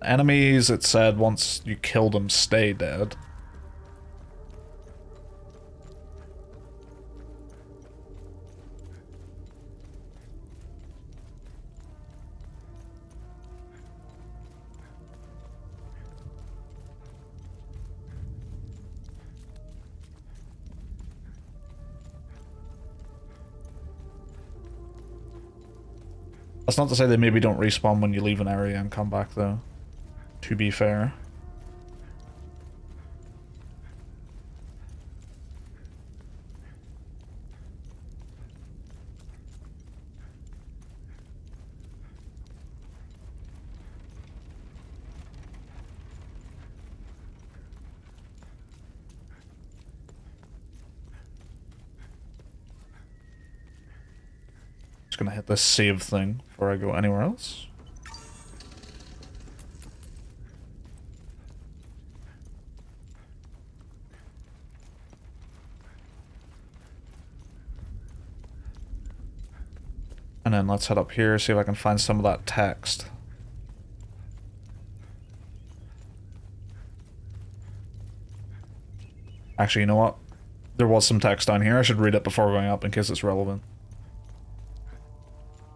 Enemies, it said, once you kill them, stay dead. That's not to say they maybe don't respawn when you leave an area and come back, though. To be fair. Just gonna hit this save thing before I go anywhere else. And then let's head up here, see if I can find some of that text. Actually, you know what? There was some text down here. I should read it before going up in case it's relevant.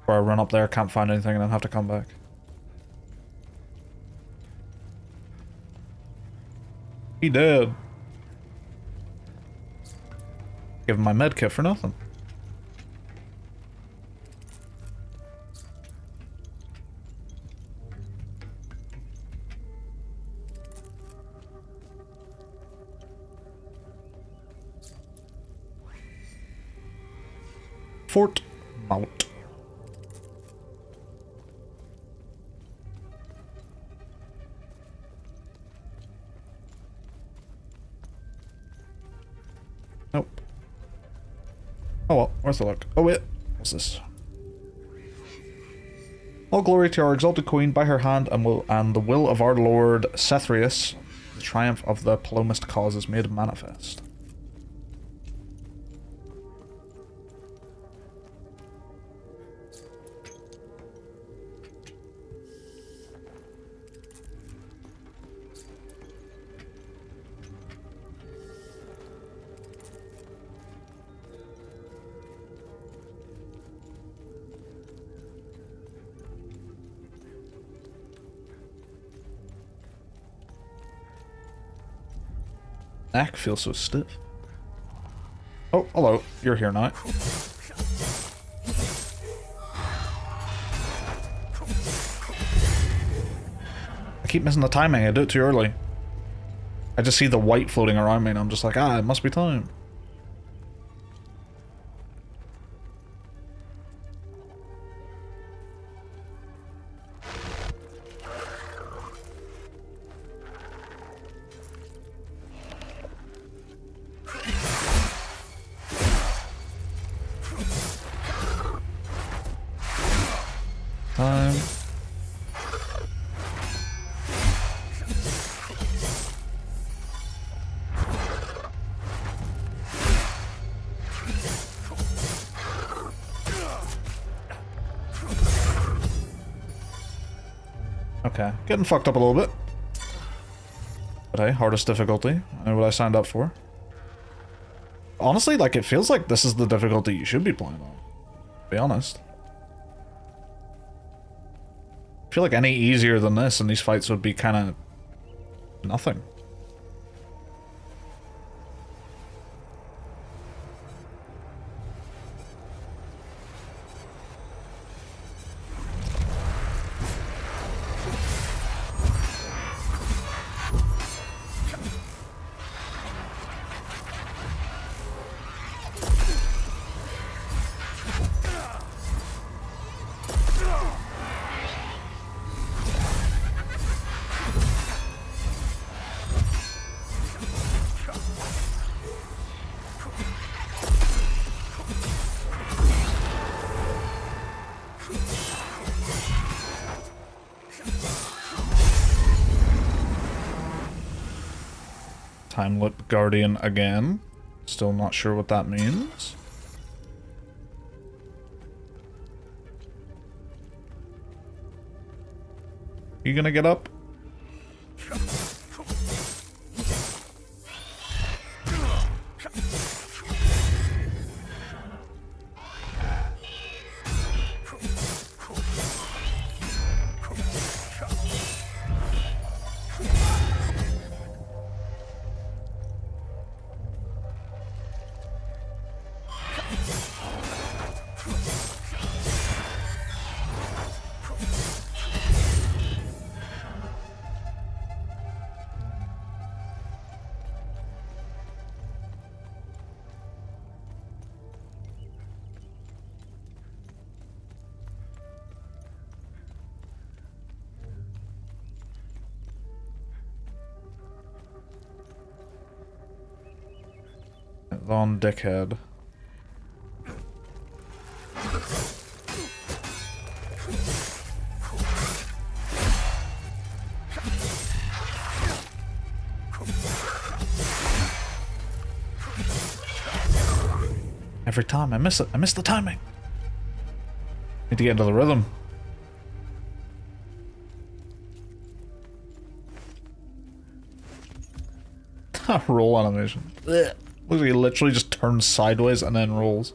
Where I run up there, can't find anything, and then have to come back. He did. Give him my med kit for nothing. Fort Mount. Nope. Oh well, where's the look? Oh wait, what's this? All glory to our exalted queen, by her hand and the will of our lord Cethrius, the triumph of the Palomist cause is made manifest. Neck feels so stiff. Oh, hello. You're here now. I keep missing the timing. I do it too early. I just see the white floating around me and I'm just like, ah, it must be time. Time. Okay, getting fucked up a little bit. But hey, hardest difficulty. I know what I signed up for. Honestly, like, it feels like this is the difficulty you should be playing on. To be honest. I feel like any easier than this and these fights would be kind of nothing. Time-lit Guardian again. Still not sure what that means. You gonna get up? On dickhead. Every time I miss it. I miss the timing. Need to get into the rhythm. Roll animation. Ugh. Looks like he literally just turns sideways and then rolls.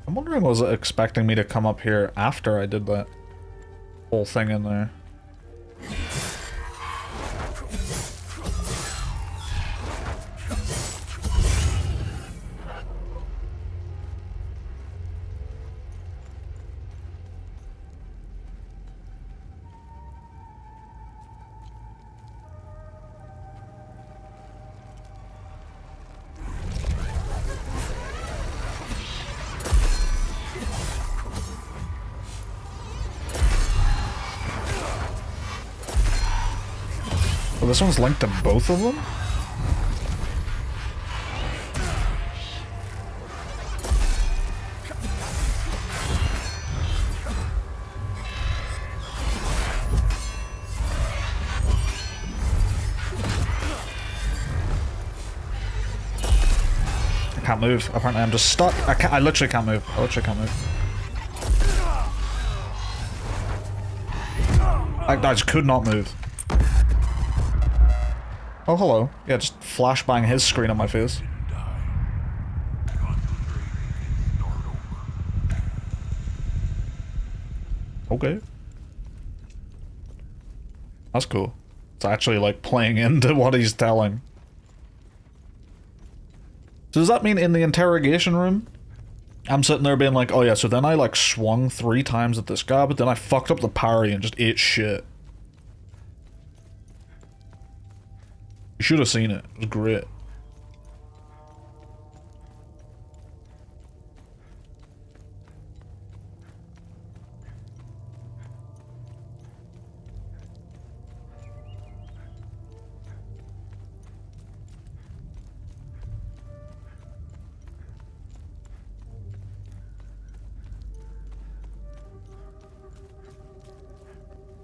I'm wondering, was it expecting me to come up here after I did that whole thing in there? Well, this one's linked to both of them? I can't move. Apparently I'm just stuck. I literally can't move. I literally can't move. I just could not move. Oh, hello. Yeah, just flashbang his screen on my face. Okay. That's cool. It's actually, like, playing into what he's telling. So does that mean in the interrogation room, I'm sitting there being like, oh yeah, so then I, like, swung 3 times at this guy, but then I fucked up the parry and just ate shit. You should have seen it. It was great.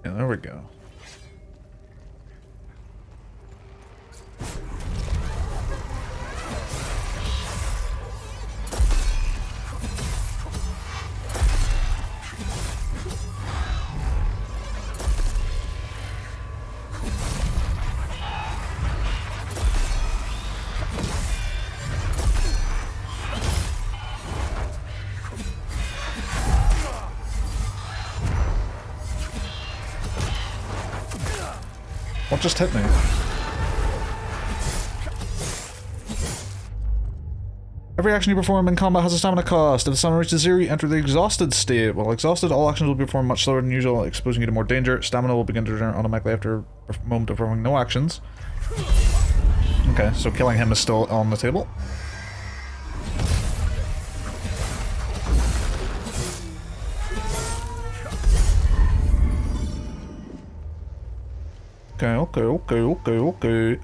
Yeah, there we go. What just hit me? Every action you perform in combat has a stamina cost. If the stamina reaches 0, you enter the exhausted state. While exhausted, all actions will be performed much slower than usual, exposing you to more danger. Stamina will begin to return automatically after a moment of performing no actions. Okay, so killing him is still on the table. Okay.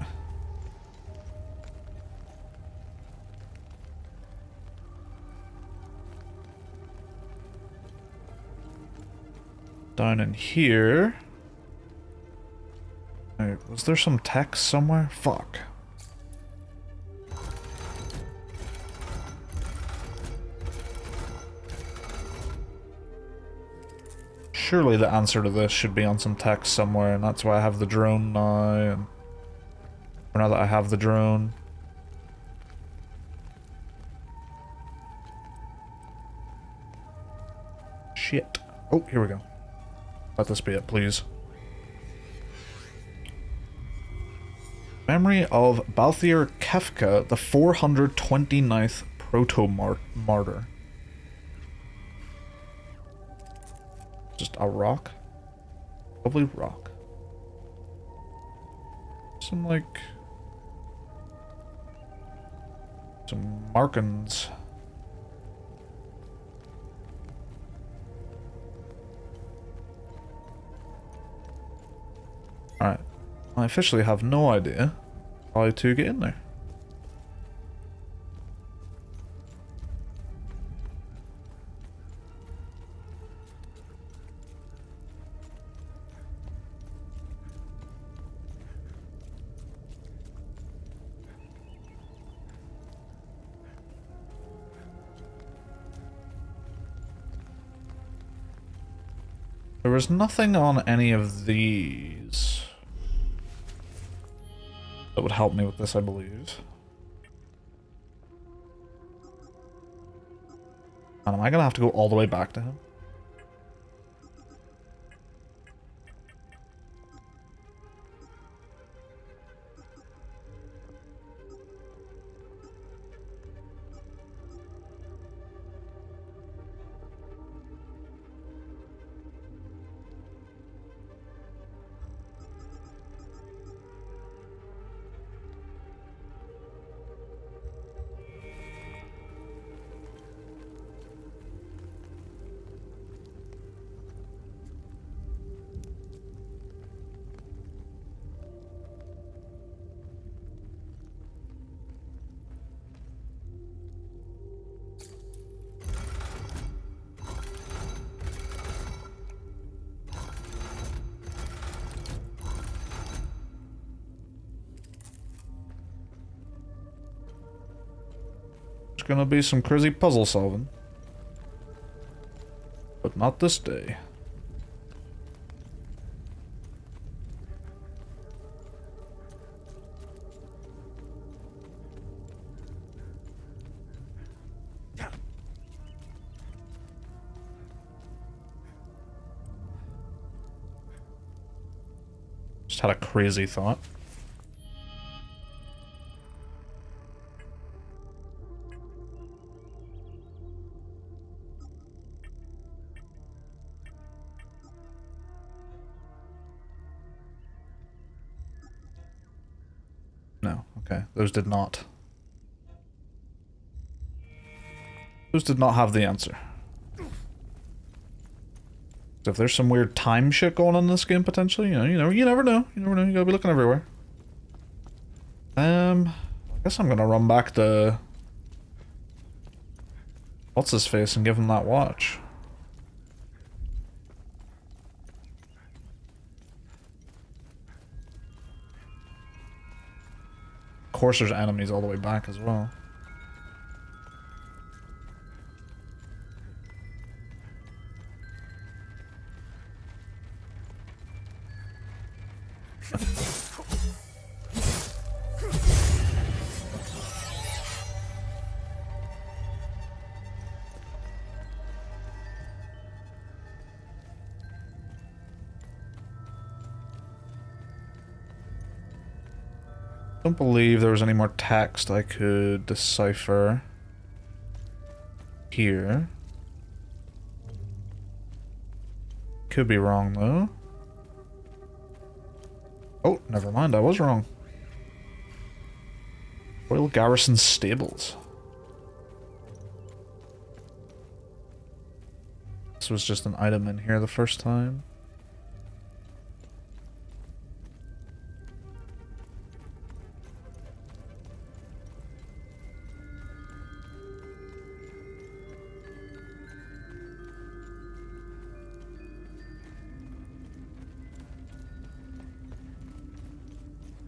Down in here. Wait, was there some text somewhere? Fuck. Surely the answer to this should be on some text somewhere, and that's why I have the drone now, and or now that I have the drone. Shit. Oh, here we go. Let this be it, please. Memory of Balthier Kefka, the 429th Proto-Martyr. Just a rock? Probably rock. Some, like... Some markings. Alright. I officially have no idea how to get in there. There was nothing on any of these that would help me with this, I believe. And am I gonna have to go all the way back to him? There's gonna be some crazy puzzle solving. But not this day. Just had a crazy thought. No, okay. Those did not. Those did not have the answer. So if there's some weird time shit going on in this game potentially, you never know. You never know. You gotta be looking everywhere. I guess I'm gonna run back to what's his face and give him that watch. Of course there's enemies all the way back as well. Don't believe there was any more text I could decipher here. Could be wrong though. Oh, never mind, I was wrong. Royal Garrison Stables. This was just an item in here the first time.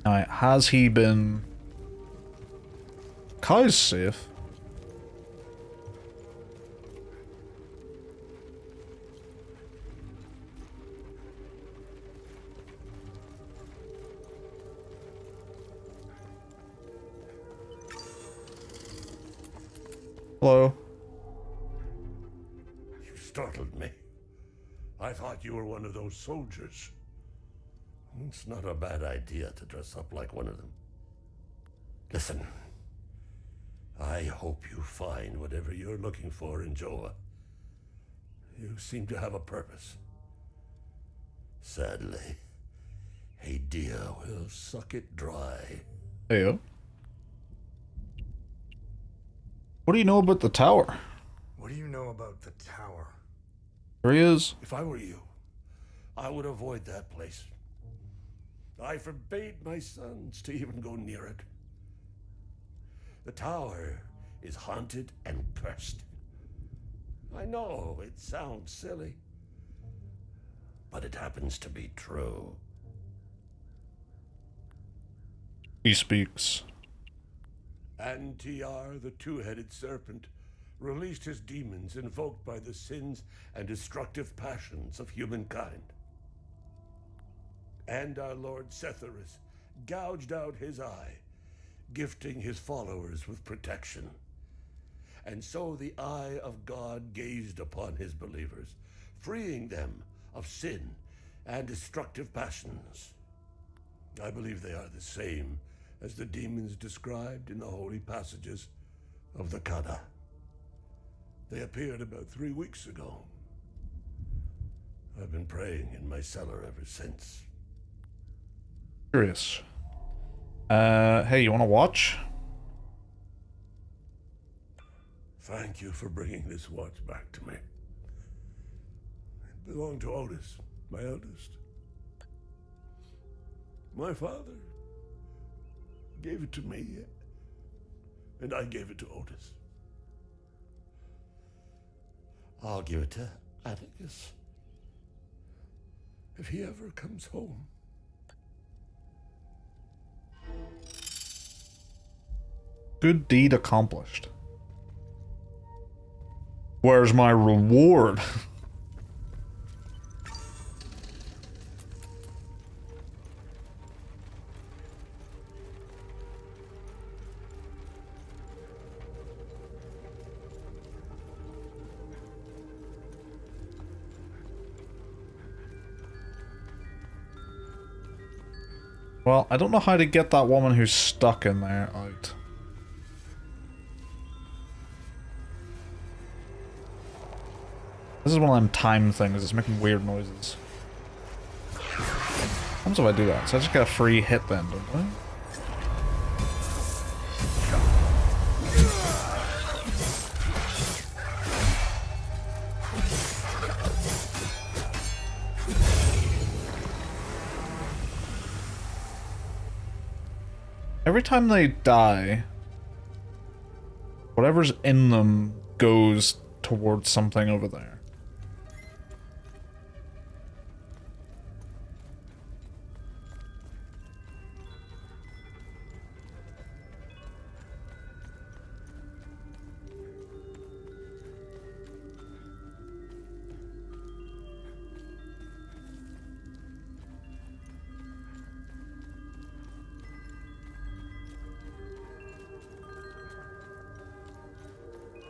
Alright, has he been... Kai's safe. Hello. You startled me. I thought you were one of those soldiers. It's not a bad idea to dress up like one of them. Listen, I hope you find whatever you're looking for in Joa. You seem to have a purpose. Sadly, Hadia will suck it dry. Heyo. What do you know about the tower? What do you know about the tower? There he is. If I were you, I would avoid that place. I forbade my sons to even go near it. The tower is haunted and cursed. I know it sounds silly, but it happens to be true. He speaks. And TR, the two-headed serpent, released his demons invoked by the sins and destructive passions of humankind. And our Lord Setharus gouged out his eye, gifting his followers with protection. And so the eye of God gazed upon his believers, freeing them of sin and destructive passions. I believe they are the same as the demons described in the holy passages of the Kada. They appeared about 3 weeks ago. I've been praying in my cellar ever since. Curious. Hey, you want to watch? Thank you for bringing this watch back to me. It belonged to Otis, my eldest. My father gave it to me, and I gave it to Otis. I'll give it to Atticus if he ever comes home. Good deed accomplished. Where's my reward? Well, I don't know how to get that woman who's stuck in there out. This is one of them time things, it's making weird noises. What happens if I do that? So I just get a free hit then, don't I? Every time they die, whatever's in them goes towards something over there.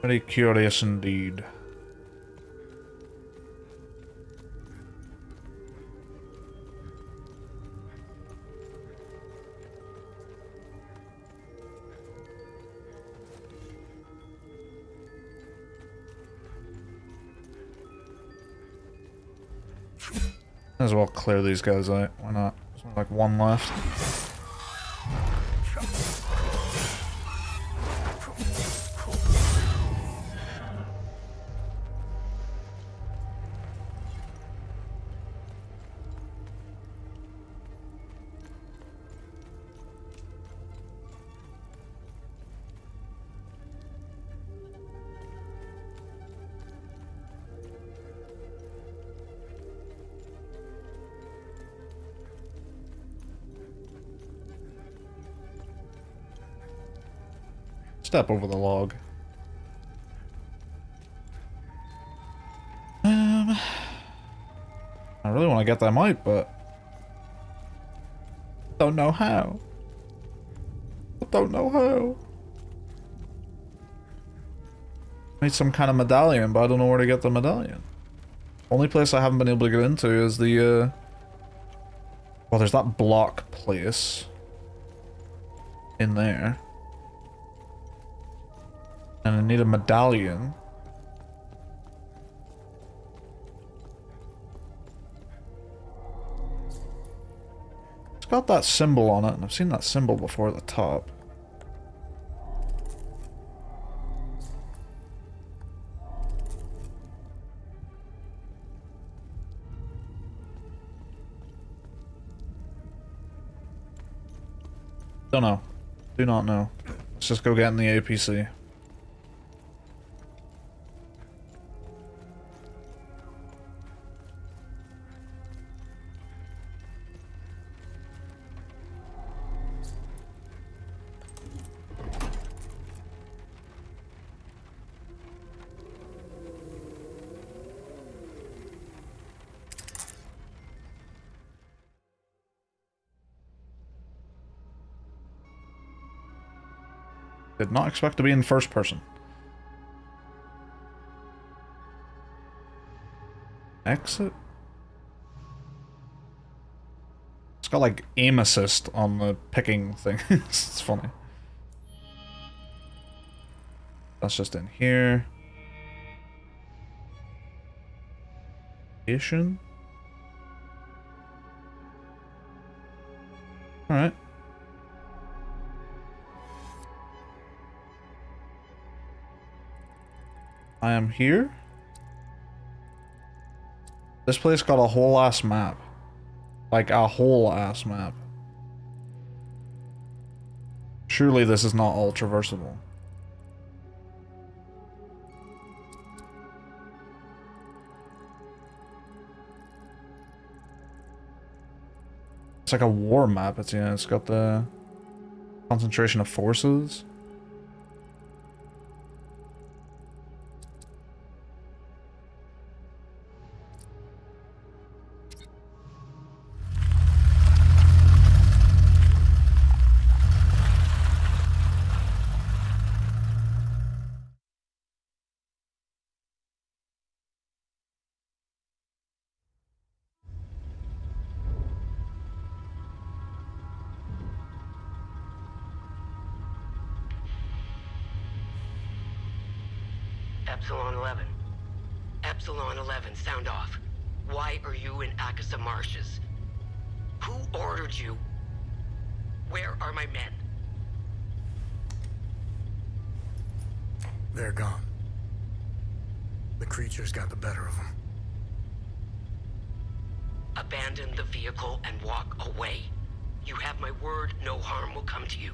Very curious indeed. Might as well clear these guys out. Why not? There's only like one left. Step over the log. I really want to get them out, but don't know how. I don't know how. Need some kind of medallion, but I don't know where to get the medallion. Only place I haven't been able to get into is the well, there's that block place in there. And I need a medallion. It's got that symbol on it, and I've seen that symbol before at the top. Don't know. Do not know. Let's just go get in the APC. Did not expect to be in first person. Exit? It's got like aim assist on the picking thing. It's funny. That's just in here. Station? Alright. I am here. This place got a whole ass map. Like a whole ass map. Surely this is not all traversable. It's like a war map. It's got the concentration of forces. Epsilon 11. Epsilon 11, sound off. Why are you in Akasa Marshes? Who ordered you? Where are my men? They're gone. The creatures got the better of them. Abandon the vehicle and walk away. You have my word, no harm will come to you.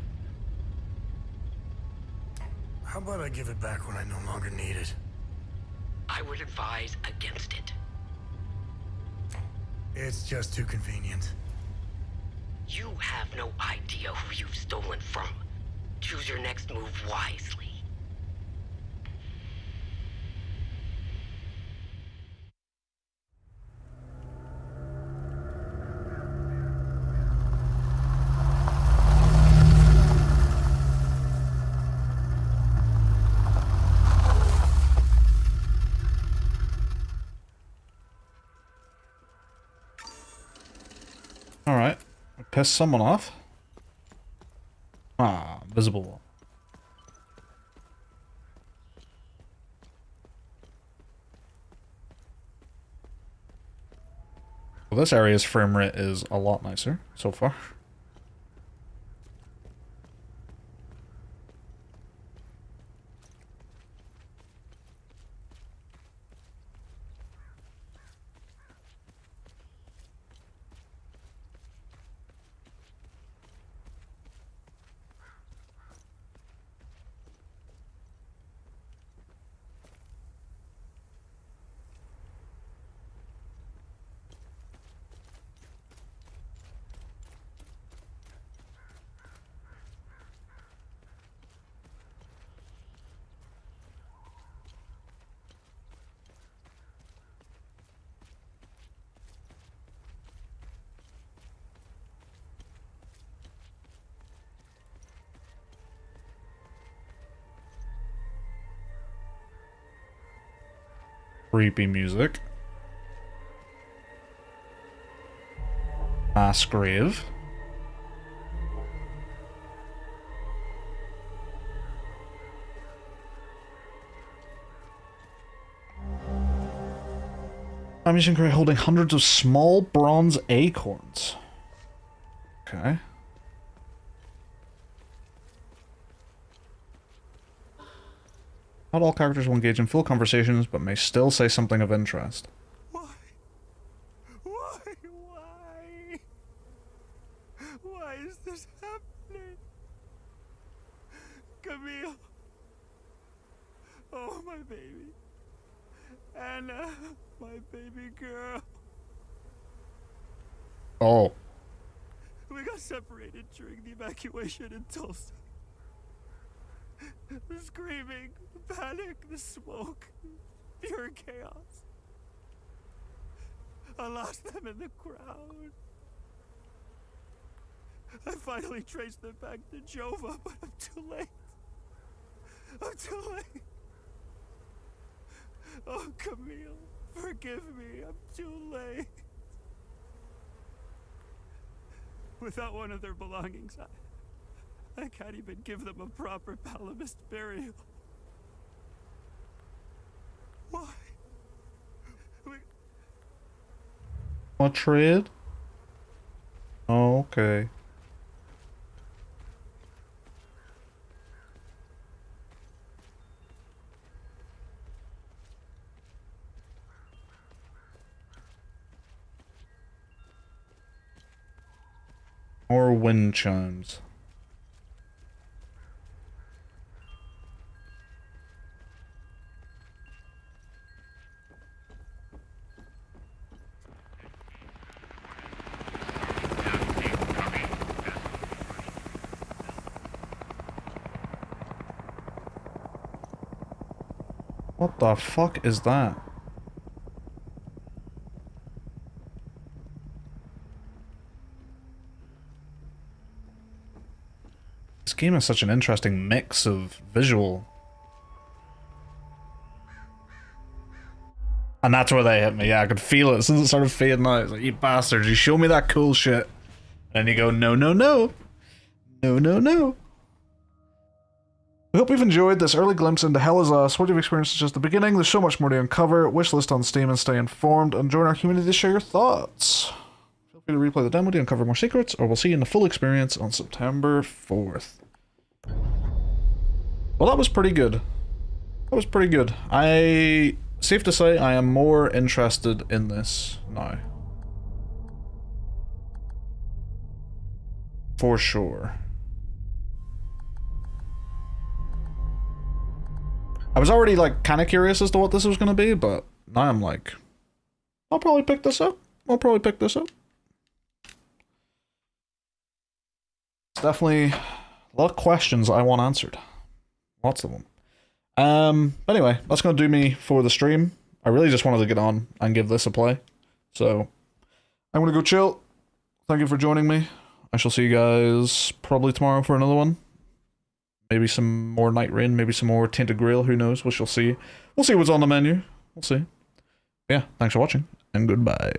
How about I give it back when I no longer need it? I would advise against it. It's just too convenient. You have no idea who you've stolen from. Choose your next move wisely. Alright. Piss someone off. Ah, visible. Well, this area's frame rate is a lot nicer so far. Creepy music. Mass grave. Ammunition crate holding hundreds of small bronze acorns. Okay. Not all characters will engage in full conversations, but may still say something of interest. Why? Why? Why? Why is this happening? Camille. Oh, my baby. Anna, my baby girl. Oh. We got separated during the evacuation in Tulsa. The screaming, the panic, the smoke, pure chaos. I lost them in the crowd. I finally traced them back to Jova, but I'm too late. I'm too late. Oh, Camille, forgive me. I'm too late. Without one of their belongings, I can't even give them a proper Palamist burial. Why? What trade? Oh, okay. More wind chimes. What the fuck is that? This game is such an interesting mix of visual. And that's where they hit me. Yeah, I could feel it since it started fading out. It's like, you bastards, you show me that cool shit. And you go, no, no, no. No, no, no. We hope you've enjoyed this early glimpse into Hell Is Us. What you've experienced is just the beginning. There's so much more to uncover. Wishlist on Steam and stay informed. And join our community to share your thoughts. Feel free to replay the demo to uncover more secrets, or we'll see you in the full experience on September 4th. Well, that was pretty good. That was pretty good. Safe to say, I am more interested in this now. For sure. I was already, like, kind of curious as to what this was going to be, but now I'm like, I'll probably pick this up. I'll probably pick this up. It's definitely a lot of questions I want answered. Lots of them. But anyway, that's going to do me for the stream. I really just wanted to get on and give this a play. So, I'm going to go chill. Thank you for joining me. I shall see you guys probably tomorrow for another one. Maybe some more Night Rain, maybe some more Tainted Grail, who knows? We shall see. We'll see what's on the menu. We'll see. Yeah, thanks for watching, and goodbye.